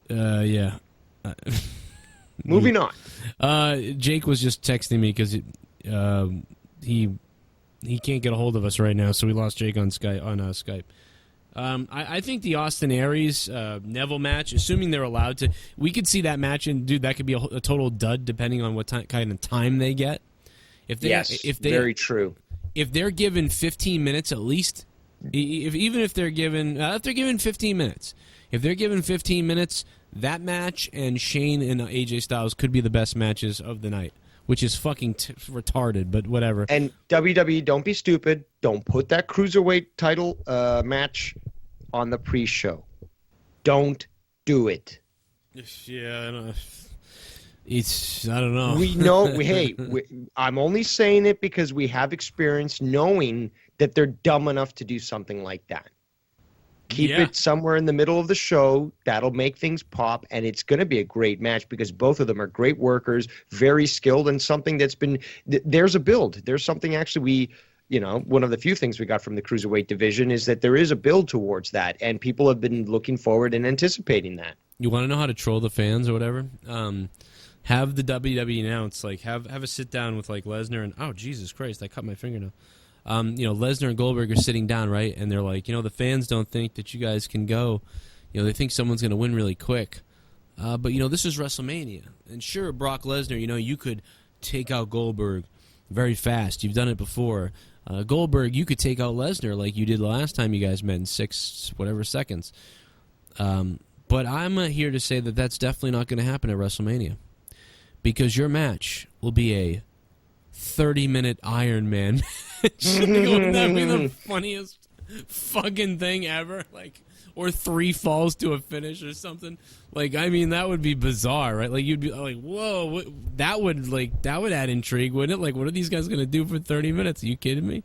Yeah. Moving on. Jake was just texting me because he can't get a hold of us right now, so we lost Jake on Skype. I think the Austin Aries Neville match, assuming they're allowed to, we could see that match, and dude, that could be a total dud depending on what kind of time they get. Very true. If they're given 15 minutes at least, if they're given 15 minutes, that match and Shane and AJ Styles could be the best matches of the night, which is fucking retarded, but whatever. And WWE, don't be stupid. Don't put that Cruiserweight title match on the pre-show. Don't do it. Yeah, I don't know. I don't know. We know. I'm only saying it because we have experience knowing that they're dumb enough to do something like that. Keep it somewhere in the middle of the show. That'll make things pop, and it's going to be a great match because both of them are great workers, very skilled, and something that's been there's a build. There's something actually one of the few things we got from the Cruiserweight division is that there is a build towards that, and people have been looking forward and anticipating that. You want to know how to troll the fans or whatever? Have the WWE announce, like, have a sit down with, like, Lesnar and, oh, Jesus Christ, I cut my fingernail. Lesnar and Goldberg are sitting down, right? And they're like, the fans don't think that you guys can go. They think someone's going to win really quick. But this is WrestleMania. And sure, Brock Lesnar, you could take out Goldberg very fast. You've done it before. Goldberg, you could take out Lesnar like you did the last time you guys met in 6 whatever seconds. But I'm here to say that that's definitely not going to happen at WrestleMania. Because your match will be a 30-minute Iron Man match. Wouldn't that be the funniest fucking thing ever? Like, or 3 falls to a finish or something. Like, I mean, that would be bizarre, right? Like, you'd be like, whoa, that would add intrigue, wouldn't it? Like, what are these guys going to do for 30 minutes? Are you kidding me?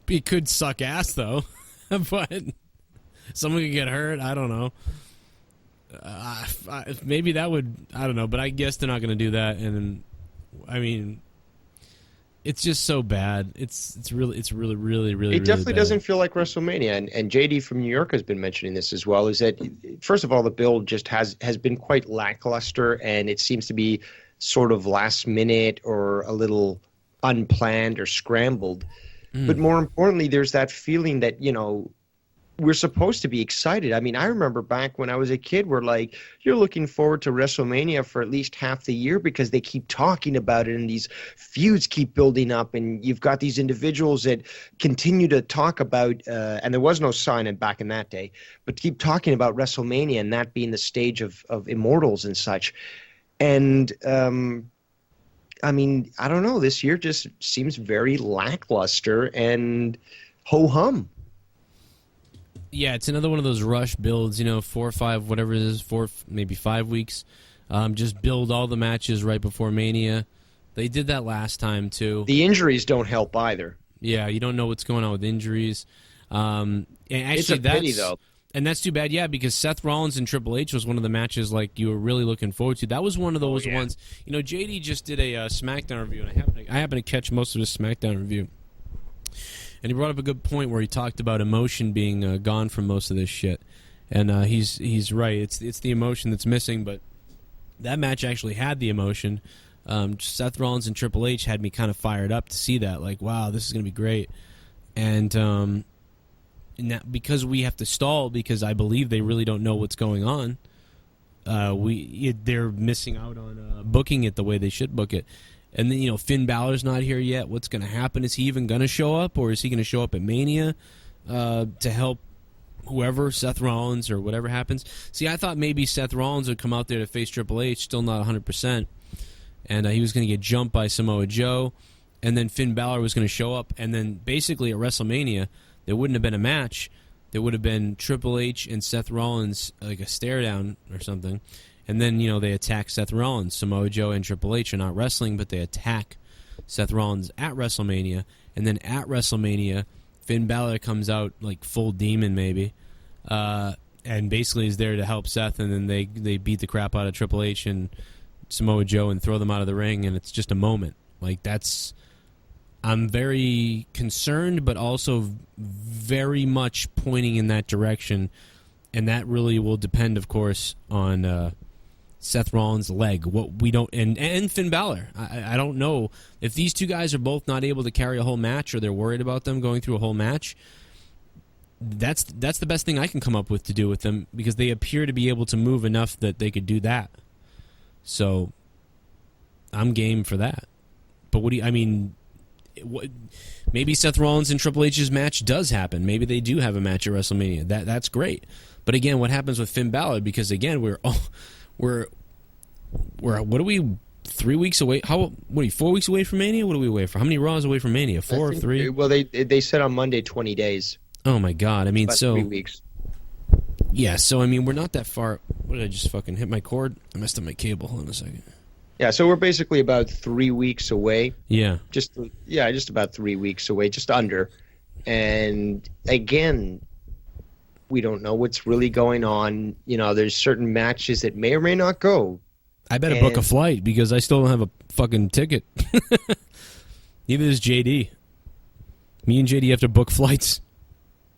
It could suck ass, though. But someone could get hurt. I don't know. Maybe that would, I don't know, but I guess they're not going to do that. And I mean, it's just so bad. It's really It definitely bad. doesn't feel like WrestleMania. And JD from New York has been mentioning this as well. Is that first of all, the build just has been quite lackluster, and it seems to be sort of last minute or a little unplanned or scrambled. But more importantly, there's that feeling that we're supposed to be excited. I mean, I remember back when I was a kid, we're like, you're looking forward to WrestleMania for at least half the year because they keep talking about it and these feuds keep building up and you've got these individuals that continue to talk about, and there was no sign-in back in that day, but keep talking about WrestleMania and that being the stage of immortals and such. And, I mean, I don't know, this year just seems very lackluster and ho-hum. Yeah, it's another one of those rush builds, 4 or 5, whatever it is, 4, maybe 5 weeks. Just build all the matches right before Mania. They did that last time, too. The injuries don't help either. Yeah, you don't know what's going on with injuries. And actually, it's a pity, though. And that's too bad, yeah, because Seth Rollins and Triple H was one of the matches like you were really looking forward to. That was one of those ones. JD just did a SmackDown review, and I happened to catch most of his SmackDown review. And he brought up a good point where he talked about emotion being gone from most of this shit. And he's right. It's the emotion that's missing, but that match actually had the emotion. Seth Rollins and Triple H had me kind of fired up to see that. Like, wow, this is going to be great. And now, because we have to stall because I believe they really don't know what's going on, they're missing out on booking it the way they should book it. And then, Finn Balor's not here yet. What's going to happen? Is he even going to show up, or is he going to show up at Mania to help whoever, Seth Rollins or whatever happens? See, I thought maybe Seth Rollins would come out there to face Triple H, still not 100%, and he was going to get jumped by Samoa Joe, and then Finn Balor was going to show up, and then basically at WrestleMania, there wouldn't have been a match. There would have been Triple H and Seth Rollins, like a stare down or something. And then, they attack Seth Rollins. Samoa Joe and Triple H are not wrestling, but they attack Seth Rollins at WrestleMania. And then at WrestleMania, Finn Balor comes out like full demon maybe, and basically is there to help Seth. And then they beat the crap out of Triple H and Samoa Joe and throw them out of the ring. And it's just a moment. Like, I'm very concerned, but also very much pointing in that direction. And that really will depend, of course, on Seth Rollins' leg. What we don't, and Finn Balor. I don't know if these two guys are both not able to carry a whole match, or they're worried about them going through a whole match. That's the best thing I can come up with to do with them, because they appear to be able to move enough that they could do that. So I'm game for that. But maybe Seth Rollins and Triple H's match does happen. Maybe they do have a match at WrestleMania. That's great. But again, what happens with Finn Balor? Because again, we're what are we, 3 weeks away? 4 weeks away from Mania? What are we away for? How many Raws away from Mania? 4 or 3? Well, they said on Monday 20 days. Oh my God! About 3 weeks. Yeah, so we're not that far. What did I just fucking hit my cord? I messed up my cable. Hold on a second. Yeah, so we're basically about 3 weeks away. Yeah. Just about 3 weeks away, just under. And again, we don't know what's really going on. You know, there's certain matches that may or may not go. I better book a flight because I still don't have a fucking ticket. Neither does JD. Me and JD have to book flights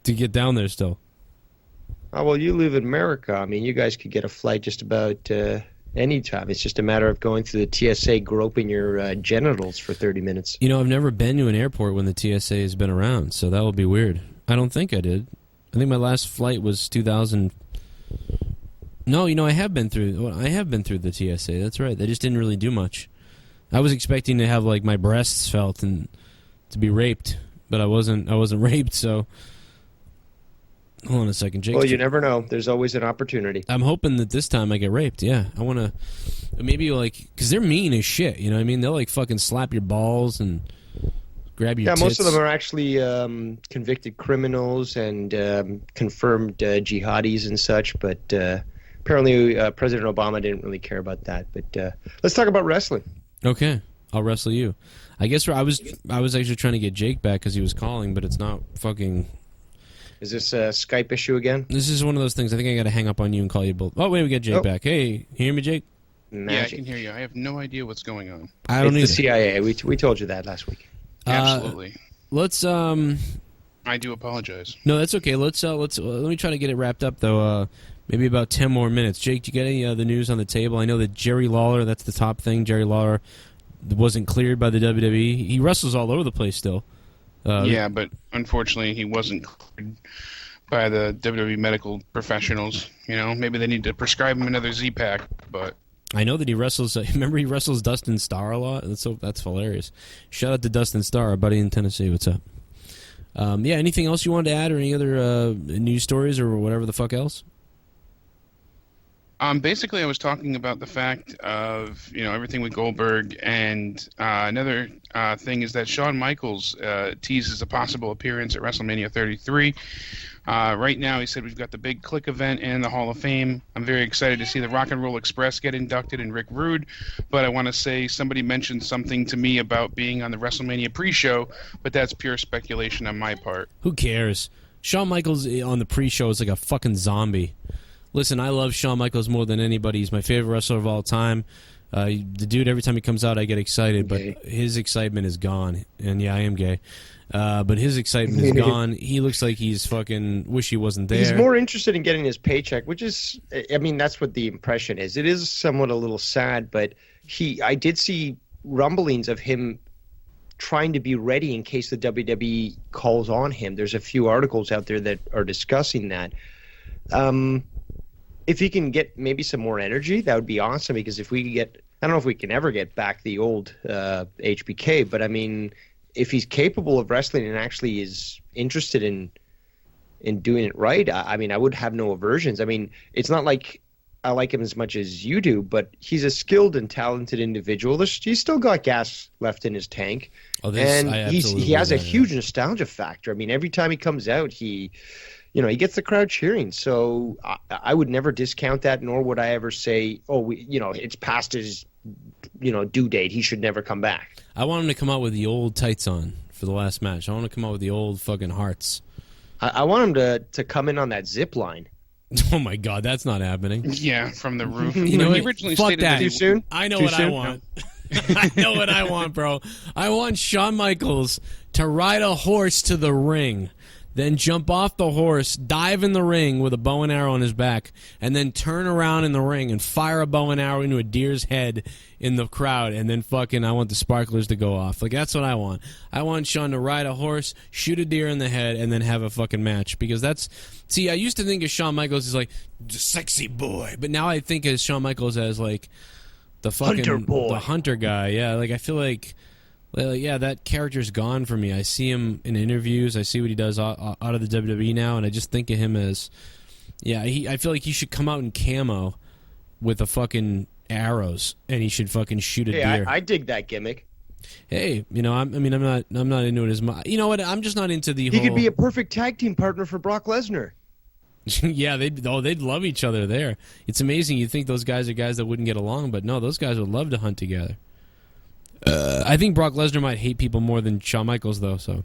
to get down there still. Oh, well, you live in America. I mean, you guys could get a flight just about any time. It's just a matter of going through the TSA, groping your genitals for 30 minutes. You know, I've never been to an airport when the TSA has been around, so that will be weird. I don't think I did. I think my last flight was 2000. No, you know, I have been through the TSA. That's right. They just didn't really do much. I was expecting to have like my breasts felt and to be raped, but I wasn't raped, so hold on a second, Jake. Well, you never know. There's always an opportunity. I'm hoping that this time I get raped. Yeah, I want to maybe like because they're mean as shit. You know what I mean? They'll like fucking slap your balls and grab your tits. Most of them are actually convicted criminals and confirmed jihadis and such, but apparently President Obama didn't really care about that. But let's talk about wrestling. Okay, I'll wrestle you. I guess I was actually trying to get Jake back because he was calling, but it's not fucking. Is this a Skype issue again? This is one of those things. I think I got to hang up on you and call you both. Oh wait, we got Jake back. Hey, hear me, Jake? Magic. Yeah, I can hear you. I have no idea what's going on. I don't It's either. the CIA. We told you that last week. Absolutely. Let's I do apologize. No, that's okay. Let's let me try to get it wrapped up though. Maybe about 10 more minutes. Jake, do you get any the news on the table? I know that Jerry Lawler, that's the top thing. Jerry Lawler wasn't cleared by the WWE. He wrestles all over the place still. Yeah, but unfortunately he wasn't cleared by the WWE medical professionals. You know, maybe they need to prescribe him another Z-Pack, but I know that he wrestles. Remember, he wrestles Dustin Starr a lot. That's hilarious. Shout out to Dustin Starr, our buddy in Tennessee. What's up? Yeah. Anything else you wanted to add, or any other news stories, or whatever the fuck else? Basically, I was talking about the fact of everything with Goldberg, and another thing is that Shawn Michaels teases a possible appearance at WrestleMania 33. Right now, he said we've got the big Click event and the Hall of Fame. I'm very excited to see the Rock and Roll Express get inducted and Rick Rude. But I want to say somebody mentioned something to me about being on the WrestleMania pre-show, but that's pure speculation on my part. Who cares? Shawn Michaels on the pre-show is like a fucking zombie. Listen, I love Shawn Michaels more than anybody. He's my favorite wrestler of all time. The dude, every time he comes out, I get excited, but his excitement is gone. And yeah, I am gay. But his excitement is gone. He looks like he's fucking wish he wasn't there. He's more interested in getting his paycheck, which is, I mean, that's what the impression is. It is somewhat a little sad, but I did see rumblings of him trying to be ready in case the WWE calls on him. There's a few articles out there that are discussing that. If he can get maybe some more energy, that would be awesome, because if we could get, I don't know if we can ever get back the old HBK, but I mean, if he's capable of wrestling and actually is interested in doing it right, I mean, I would have no aversions. I mean, it's not like I like him as much as you do, but he's a skilled and talented individual. He's still got gas left in his tank, and he has a huge nostalgia factor. I mean, every time he comes out, he gets the crowd cheering. So I would never discount that, nor would I ever say, it's past his, due date. He should never come back. I want him to come out with the old tights on for the last match. I want him to come out with the old fucking hearts. I want him to come in on that zip line. Oh my God, that's not happening. Yeah, from the roof. He originally fuck stated that. Too soon? I know Too what soon? I want. I know what I want, bro. I want Shawn Michaels to ride a horse to the ring, then jump off the horse, dive in the ring with a bow and arrow on his back, and then turn around in the ring and fire a bow and arrow into a deer's head in the crowd, and then fucking I want the sparklers to go off. Like, that's what I want. I want Shawn to ride a horse, shoot a deer in the head, and then have a fucking match. Because that's... See, I used to think of Shawn Michaels as like, the sexy boy, but now I think of Shawn Michaels as like the fucking... Hunter boy. The hunter guy, yeah. Like, I feel like... yeah, that character's gone for me. I see him in interviews. I see what he does out of the WWE now, and I just think of him as, I feel like he should come out in camo with the fucking arrows, and he should fucking shoot a deer. I dig that gimmick. Hey, I'm not into it as much. You know what? I'm just not into the whole... He could be a perfect tag team partner for Brock Lesnar. Yeah, they'd love each other there. It's amazing. You think those guys are guys that wouldn't get along, but no, those guys would love to hunt together. I think Brock Lesnar might hate people more than Shawn Michaels, though. So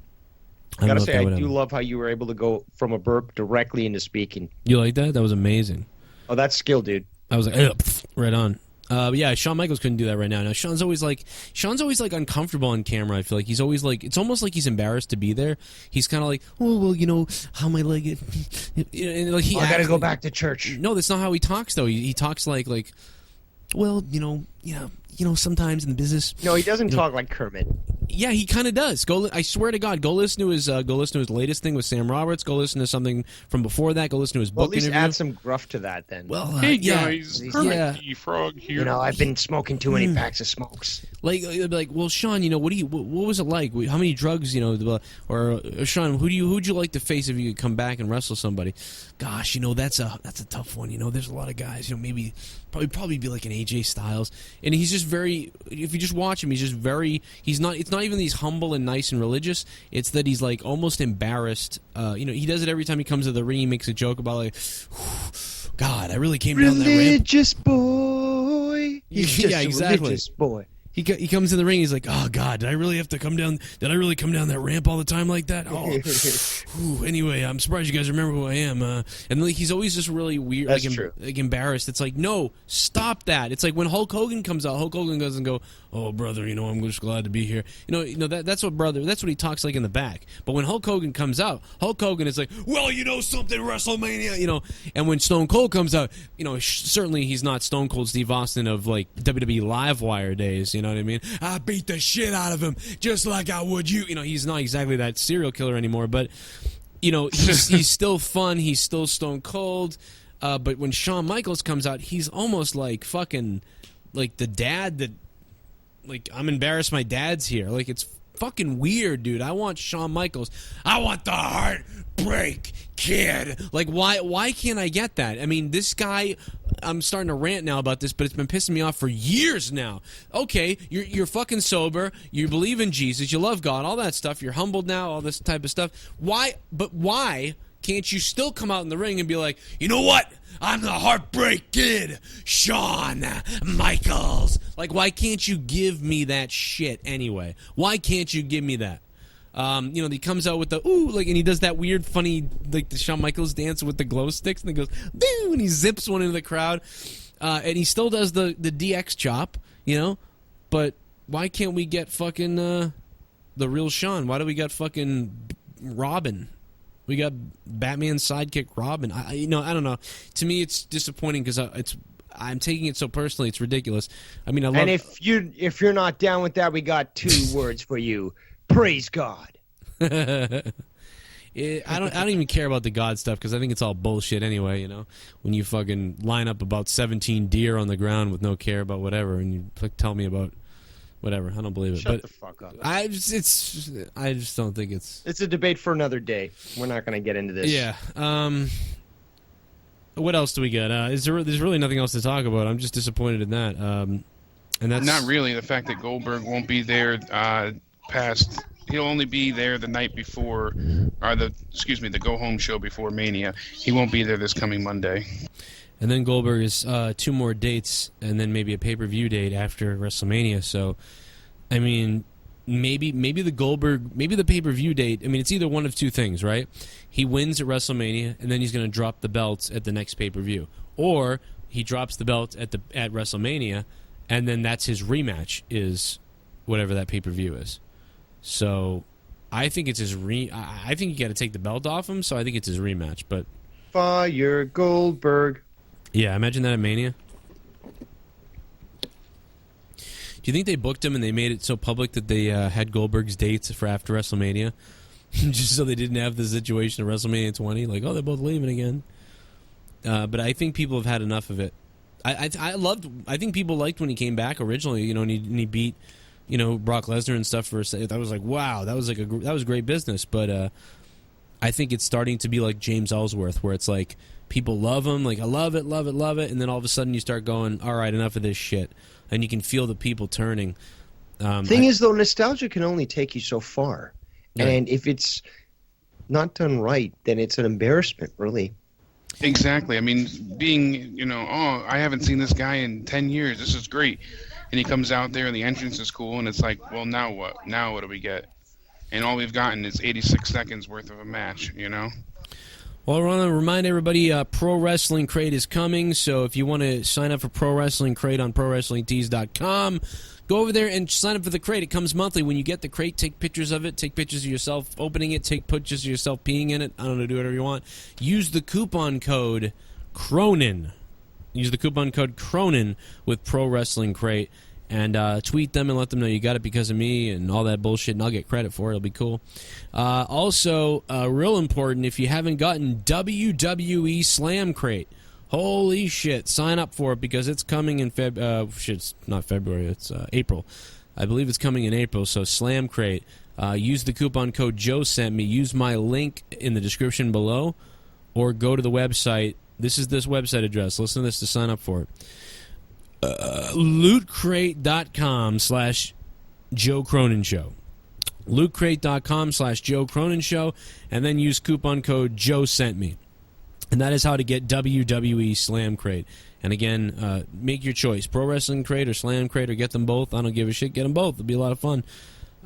I gotta say, I do love how you were able to go from a burp directly into speaking. You like that? That was amazing. Oh, that's skill, dude. I was like, right on. But yeah, Shawn Michaels couldn't do that right now. Now Shawn's always like uncomfortable on camera. I feel like he's always like, it's almost like he's embarrassed to be there. He's kind of like, oh well, you know how my leg. And like I gotta go back to church. No, that's not how he talks though. He talks like, well, you know, sometimes in the business. No, he doesn't talk like Kermit. Yeah, he kind of does. I swear to God, go listen to his latest thing with Sam Roberts. Go listen to something from before that. Go listen to his book at least interview. add some gruff to that then. Well, hey yeah, guys, Kermit the Frog here. You know, I've been smoking too many packs of smokes. Like, well, Sean, you know, what was it like? How many drugs, you know, or Sean, who'd you like to face if you could come back and wrestle somebody? Gosh, you know, that's a tough one. You know, there's a lot of guys. You know, maybe probably be like an AJ Styles, and he's just very. If you just watch him, he's just very. He's not. It's not even that he's humble and nice and religious. It's that he's like almost embarrassed. You know, he does it every time he comes to the ring. He makes a joke about like, God, I really came down that ramp. Religious boy. He's just yeah, exactly. A religious boy. He comes in the ring. He's like, "Oh God, did I really have to come down? Did I really come down that ramp all the time like that?" Oh, whew, anyway, I'm surprised you guys remember who I am. And like, he's always just really weird, That's true. Like embarrassed. It's like, no, stop that. It's like when Hulk Hogan comes out. Hulk Hogan doesn't go, "Oh brother, you know, I'm just glad to be here." You know that's what he talks like in the back. But when Hulk Hogan comes out, Hulk Hogan is like, "Well, you know something, WrestleMania," you know. And when Stone Cold comes out, you know, certainly he's not Stone Cold Steve Austin of like WWE Livewire days. You know what I mean? I beat the shit out of him just like I would you. You know, he's not exactly that serial killer anymore, but you know, he's still fun. He's still Stone Cold. But when Shawn Michaels comes out, he's almost like fucking like the dad that like I'm embarrassed my dad's here. Like it's fucking weird, dude. I want Shawn Michaels. I want the Heartbreak Kid. Like why can't I get that? I mean, this guy, I'm starting to rant now about this, but it's been pissing me off for years now. Okay, you're fucking sober, you believe in Jesus, you love God, all that stuff, you're humbled now, all this type of stuff. Why can't you still come out in the ring and be like, you know what? I'm the Heartbreak Kid, Shawn Michaels. Like, why can't you give me that shit anyway? Why can't you give me that? You know, he comes out with the ooh, like, and he does that weird, funny, like the Shawn Michaels dance with the glow sticks, and he goes, boo, and he zips one into the crowd, and he still does the DX chop, you know. But why can't we get fucking the real Shawn? Why do we got fucking Robin? We got Batman's sidekick Robin. I don't know. To me, it's disappointing because I'm taking it so personally. It's ridiculous. I mean, I love. And if you're not down with that, we got two words for you. Praise God. I don't even care about the God stuff because I think it's all bullshit anyway. You know, when you fucking line up about 17 deer on the ground with no care about whatever, and you like, tell me about whatever, I don't believe it. Shut the fuck up. I just don't think it's. It's a debate for another day. We're not going to get into this. Yeah. What else do we got? There's really nothing else to talk about. I'm just disappointed in that. And that's not really the fact that Goldberg won't be there. He'll only be there the night before, or the go home show before Mania. He won't be there this coming Monday. And then Goldberg is 2 more dates, and then maybe a pay-per-view date after WrestleMania. So, I mean, maybe the pay-per-view date. I mean, it's either one of two things, right? He wins at WrestleMania, and then he's going to drop the belt at the next pay-per-view, or he drops the belt at WrestleMania, and then that's his rematch is whatever that pay-per-view is. So, I think it's his I think you got to take the belt off him. So I think it's his rematch. But fire Goldberg. Yeah, imagine that at Mania. Do you think they booked him and they made it so public that they had Goldberg's dates for after WrestleMania, just so they didn't have the situation of WrestleMania 20? Like, oh, they're both leaving again. But I think people have had enough of it. I think people liked when he came back originally. You know, and he beat, you know, Brock Lesnar and stuff for a second. I was like, wow, that was great business. But I think it's starting to be like James Ellsworth, where it's like people love him, like I love it, and then all of a sudden you start going, all right, enough of this shit, and you can feel the people turning. Thing is, though, nostalgia can only take you so far, yeah. And if it's not done right, then it's an embarrassment, really. Exactly. I mean, being, oh, I haven't seen this guy in 10 years. This is great. And he comes out there and the entrance is cool. And it's like, well, now what? Now what do we get? And all we've gotten is 86 seconds worth of a match, Well, I want to remind everybody, Pro Wrestling Crate is coming, so if you want to sign up for Pro Wrestling Crate on ProWrestlingTees.com, go over there and sign up for the crate. It comes monthly. When you get the crate, take pictures of it, take pictures of yourself opening it, take pictures of yourself peeing in it. I don't know, do whatever you want. Use the coupon code CRONIN. Use the coupon code CRONIN with Pro Wrestling Crate. And tweet them and let them know you got it because of me and all that bullshit, and I'll get credit for it. It'll be cool. Also, real important, if you haven't gotten WWE Slam Crate, holy shit, sign up for it because it's coming in it's not February, it's April. I believe it's coming in April, so Slam Crate. Use the coupon code Joe sent me. Use my link in the description below, or go to the website. This is this website address. Listen to this to sign up for it. lootcrate.com/Joe Cronin Show. lootcrate.com/Joe Cronin Show, and then use coupon code Joe sent me. And that is how to get WWE Slam Crate. And again, make your choice. Pro Wrestling Crate or Slam Crate, or get them both. I don't give a shit. Get them both. It'll be a lot of fun.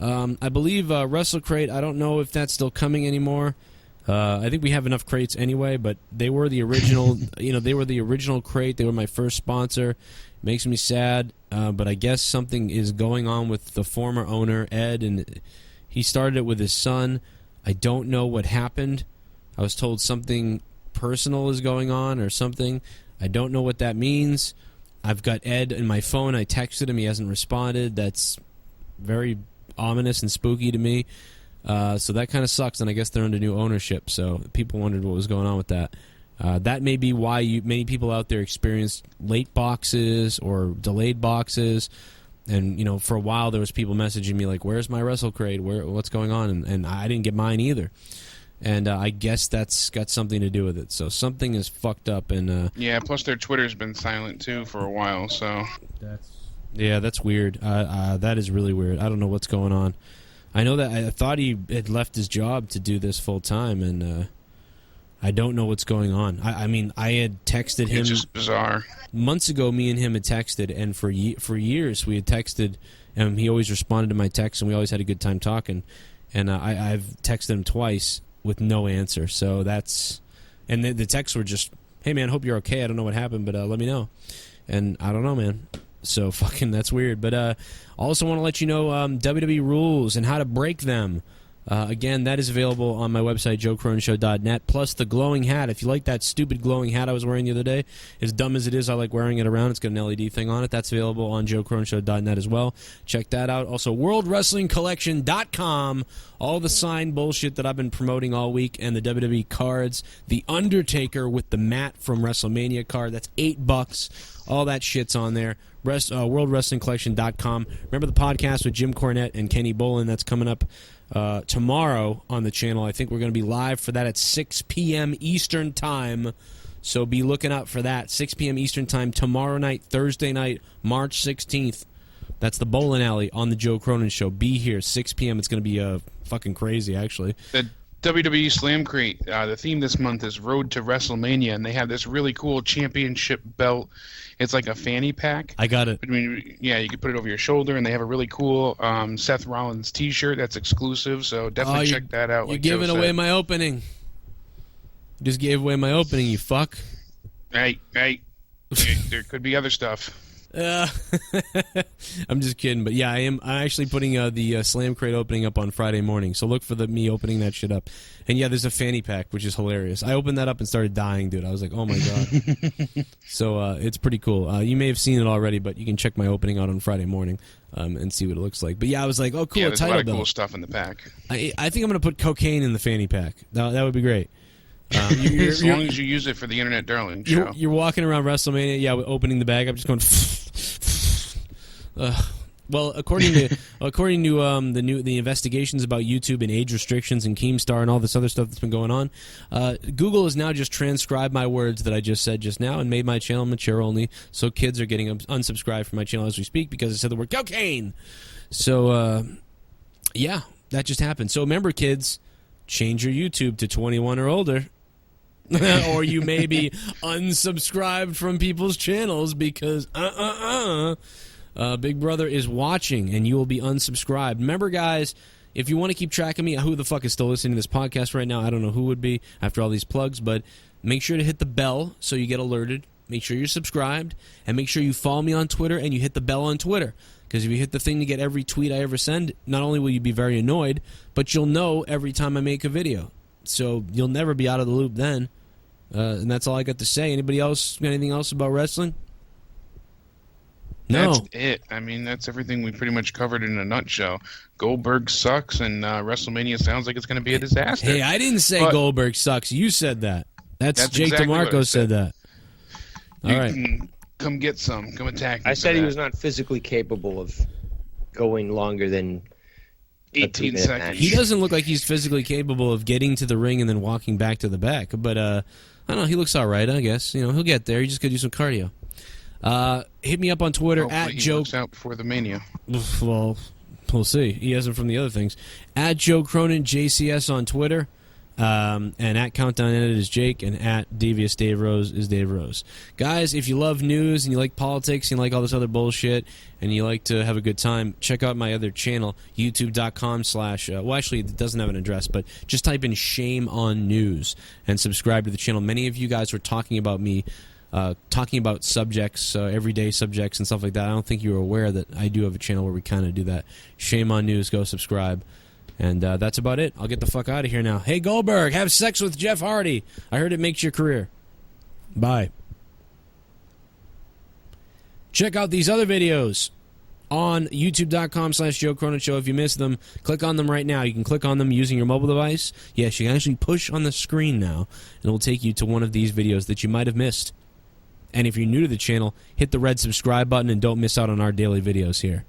I believe Wrestle Crate, I don't know if that's still coming anymore. I think we have enough crates anyway, but they were the original, they were the original crate. They were my first sponsor. Makes me sad, but I guess something is going on with the former owner, Ed, and he started it with his son. I don't know what happened. I was told something personal is going on or something. I don't know what that means. I've got Ed in my phone. I texted him. He hasn't responded. That's very ominous and spooky to me. So that kind of sucks, and I guess they're under new ownership, so people wondered what was going on with that. That may be why many people out there experienced late boxes or delayed boxes, and for a while there was people messaging me like, "Where's my Wrestle Crate? What's going on?" And I didn't get mine either, and I guess that's got something to do with it. So something is fucked up, and yeah. Plus their Twitter's been silent too for a while, so that's weird. That is really weird. I don't know what's going on. I know that I thought he had left his job to do this full time, and I don't know what's going on. I mean, I had texted him. It's just bizarre. Months ago, me and him had texted, and for years we had texted, and he always responded to my texts, and we always had a good time talking. And I've texted him twice with no answer. So that's, and the texts were just, "Hey man, hope you're okay. I don't know what happened, but let me know." And I don't know, man. So fucking that's weird. But also want to let you know WWE rules and how to break them. Again, that is available on my website, joecroninshow.net, plus the glowing hat. If you like that stupid glowing hat I was wearing the other day, as dumb as it is, I like wearing it around. It's got an LED thing on it. That's available on joecroninshow.net as well. Check that out. Also, worldwrestlingcollection.com. All the signed bullshit that I've been promoting all week, and the WWE cards. The Undertaker with the mat from Wrestlemania card. That's $8. All that shit's on there. WorldWrestlingCollection.com. Remember the podcast with Jim Cornette and Kenny Bolin? That's coming up tomorrow on the channel. I think we're going to be live for that at 6 p.m. Eastern Time. So be looking out for that. 6 p.m. Eastern Time tomorrow night, Thursday night, March 16th. That's the bowling alley on the Joe Cronin Show. Be here, 6 p.m. It's going to be fucking crazy, actually. The WWE Slam Crate, the theme this month is Road to WrestleMania, and they have this really cool championship belt. It's like a fanny pack. I got it. I mean, yeah, you can put it over your shoulder, and they have a really cool Seth Rollins T-shirt that's exclusive, so definitely check that out. You're giving away my opening. You just gave away my opening, you fuck. Hey, there could be other stuff. I'm just kidding, but yeah, I'm actually putting the Slam Crate opening up on Friday morning, so look for me opening that shit up. And yeah, there's a fanny pack, which is hilarious. I opened that up and started dying, dude. I was like, oh my god. So it's pretty cool. You may have seen it already, but you can check my opening out on Friday morning and see what it looks like. But yeah, I was like, oh cool, yeah, there's a lot of cool belt. Stuff in the pack. I think I'm going to put cocaine in the fanny pack. That would be great. As long as you use it for the Internet Darling show. You're walking around WrestleMania, yeah, opening the bag. I'm just going. Well, according to the investigations about YouTube and age restrictions and Keemstar and all this other stuff that's been going on, Google has now just transcribed my words that I just said just now and made my channel mature only. So kids are getting unsubscribed from my channel as we speak because I said the word cocaine. So yeah, that just happened. So remember, kids, change your YouTube to 21 or older. or you may be unsubscribed from people's channels because Big Brother is watching and you will be unsubscribed. Remember, guys, if you want to keep track of me, who the fuck is still listening to this podcast right now? I don't know who would be after all these plugs, but make sure to hit the bell so you get alerted. Make sure you're subscribed, and make sure you follow me on Twitter and you hit the bell on Twitter. Because if you hit the thing to get every tweet I ever send, not only will you be very annoyed, but you'll know every time I make a video. So you'll never be out of the loop then. And that's all I got to say. Anybody else got anything else about wrestling? No. That's it. I mean, that's everything we pretty much covered in a nutshell. Goldberg sucks, and WrestleMania sounds like it's going to be a disaster. Hey, I didn't say Goldberg sucks. You said that. That's Jake exactly DeMarco said that. All you right. can come get some. Come attack me. I said he was not physically capable of going longer than 18 seconds. He doesn't look like he's physically capable of getting to the ring and then walking back to the back. But, I don't know. He looks all right, I guess. You know, he'll get there. He just got to do some cardio. Hit me up on Twitter Hopefully he Joe. works out before the Mania. Well, we'll see. He hasn't from the other things. Joe Cronin JCS on Twitter, and Countdown Edit is Jake, and Devious Dave Rose is Dave Rose. Guys, if you love news and you like politics and you like all this other bullshit and you like to have a good time, check out my other channel, youtube.com/ well, actually, it doesn't have an address, but just type in Shame on News and subscribe to the channel. Many of you guys were talking about me. Talking about subjects, everyday subjects and stuff like that. I don't think you were aware that I do have a channel where we kind of do that. Shame on News, go subscribe. And that's about it. I'll get the fuck out of here now. Hey, Goldberg, have sex with Jeff Hardy. I heard it makes your career. Bye. Check out these other videos on youtube.com/Joe Cronin Show. If you missed them, click on them right now. You can click on them using your mobile device. Yes, you can actually push on the screen now, and it will take you to one of these videos that you might have missed. And if you're new to the channel, hit the red subscribe button and don't miss out on our daily videos here.